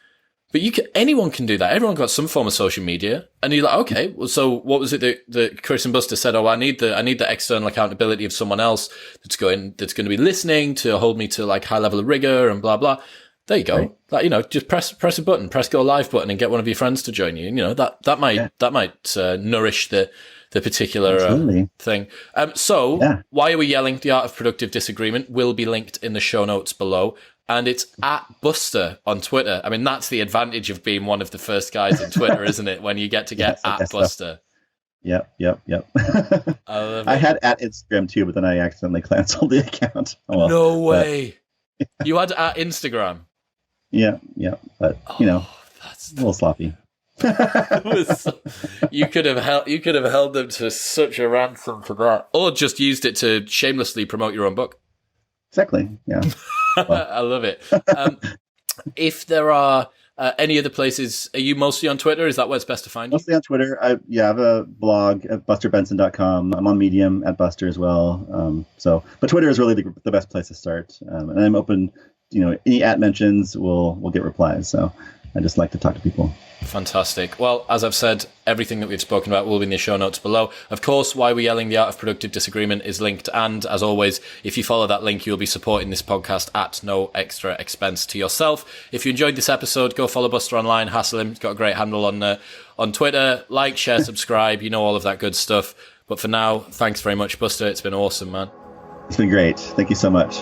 But anyone can do that. Everyone got some form of social media, and you're like, okay, well, so what was it that Chris and Buster said? Oh, I need the external accountability of someone else that's going to be listening to hold me to like high level of rigor and blah blah. There you go. Right. Like, just press a button, press go live button, and get one of your friends to join you. That might nourish the particular thing. Why are we yelling? The Art of Productive Disagreement will be linked in the show notes below. And it's at Buster on Twitter. I mean, that's the advantage of being one of the first guys on Twitter, isn't it? When you get to get at Buster. Yep. I had at Instagram too, but then I accidentally canceled the account. Oh, well, no way. You had at Instagram. Yeah. But that's a little sloppy. You could have held them to such a ransom for that, or just used it to shamelessly promote your own book. Exactly. Yeah. Well. I love it. If there are any other places, are you mostly on Twitter? Is that where it's best to find you? Mostly on Twitter. I have a blog at busterbenson.com. I'm on Medium at Buster as well. But Twitter is really the best place to start. And I'm open. Any at mentions will get replies. So I just like to talk to people. Fantastic. Well, as I've said, everything that we've spoken about will be in the show notes below. Of course, Why We're Yelling, The Art of Productive Disagreement is linked. And as always, if you follow that link, you'll be supporting this podcast at no extra expense to yourself. If you enjoyed this episode, go follow Buster online, hassle him. He's got a great handle on Twitter. Like, share, subscribe, all of that good stuff. But for now, thanks very much, Buster. It's been awesome, man. It's been great. Thank you so much.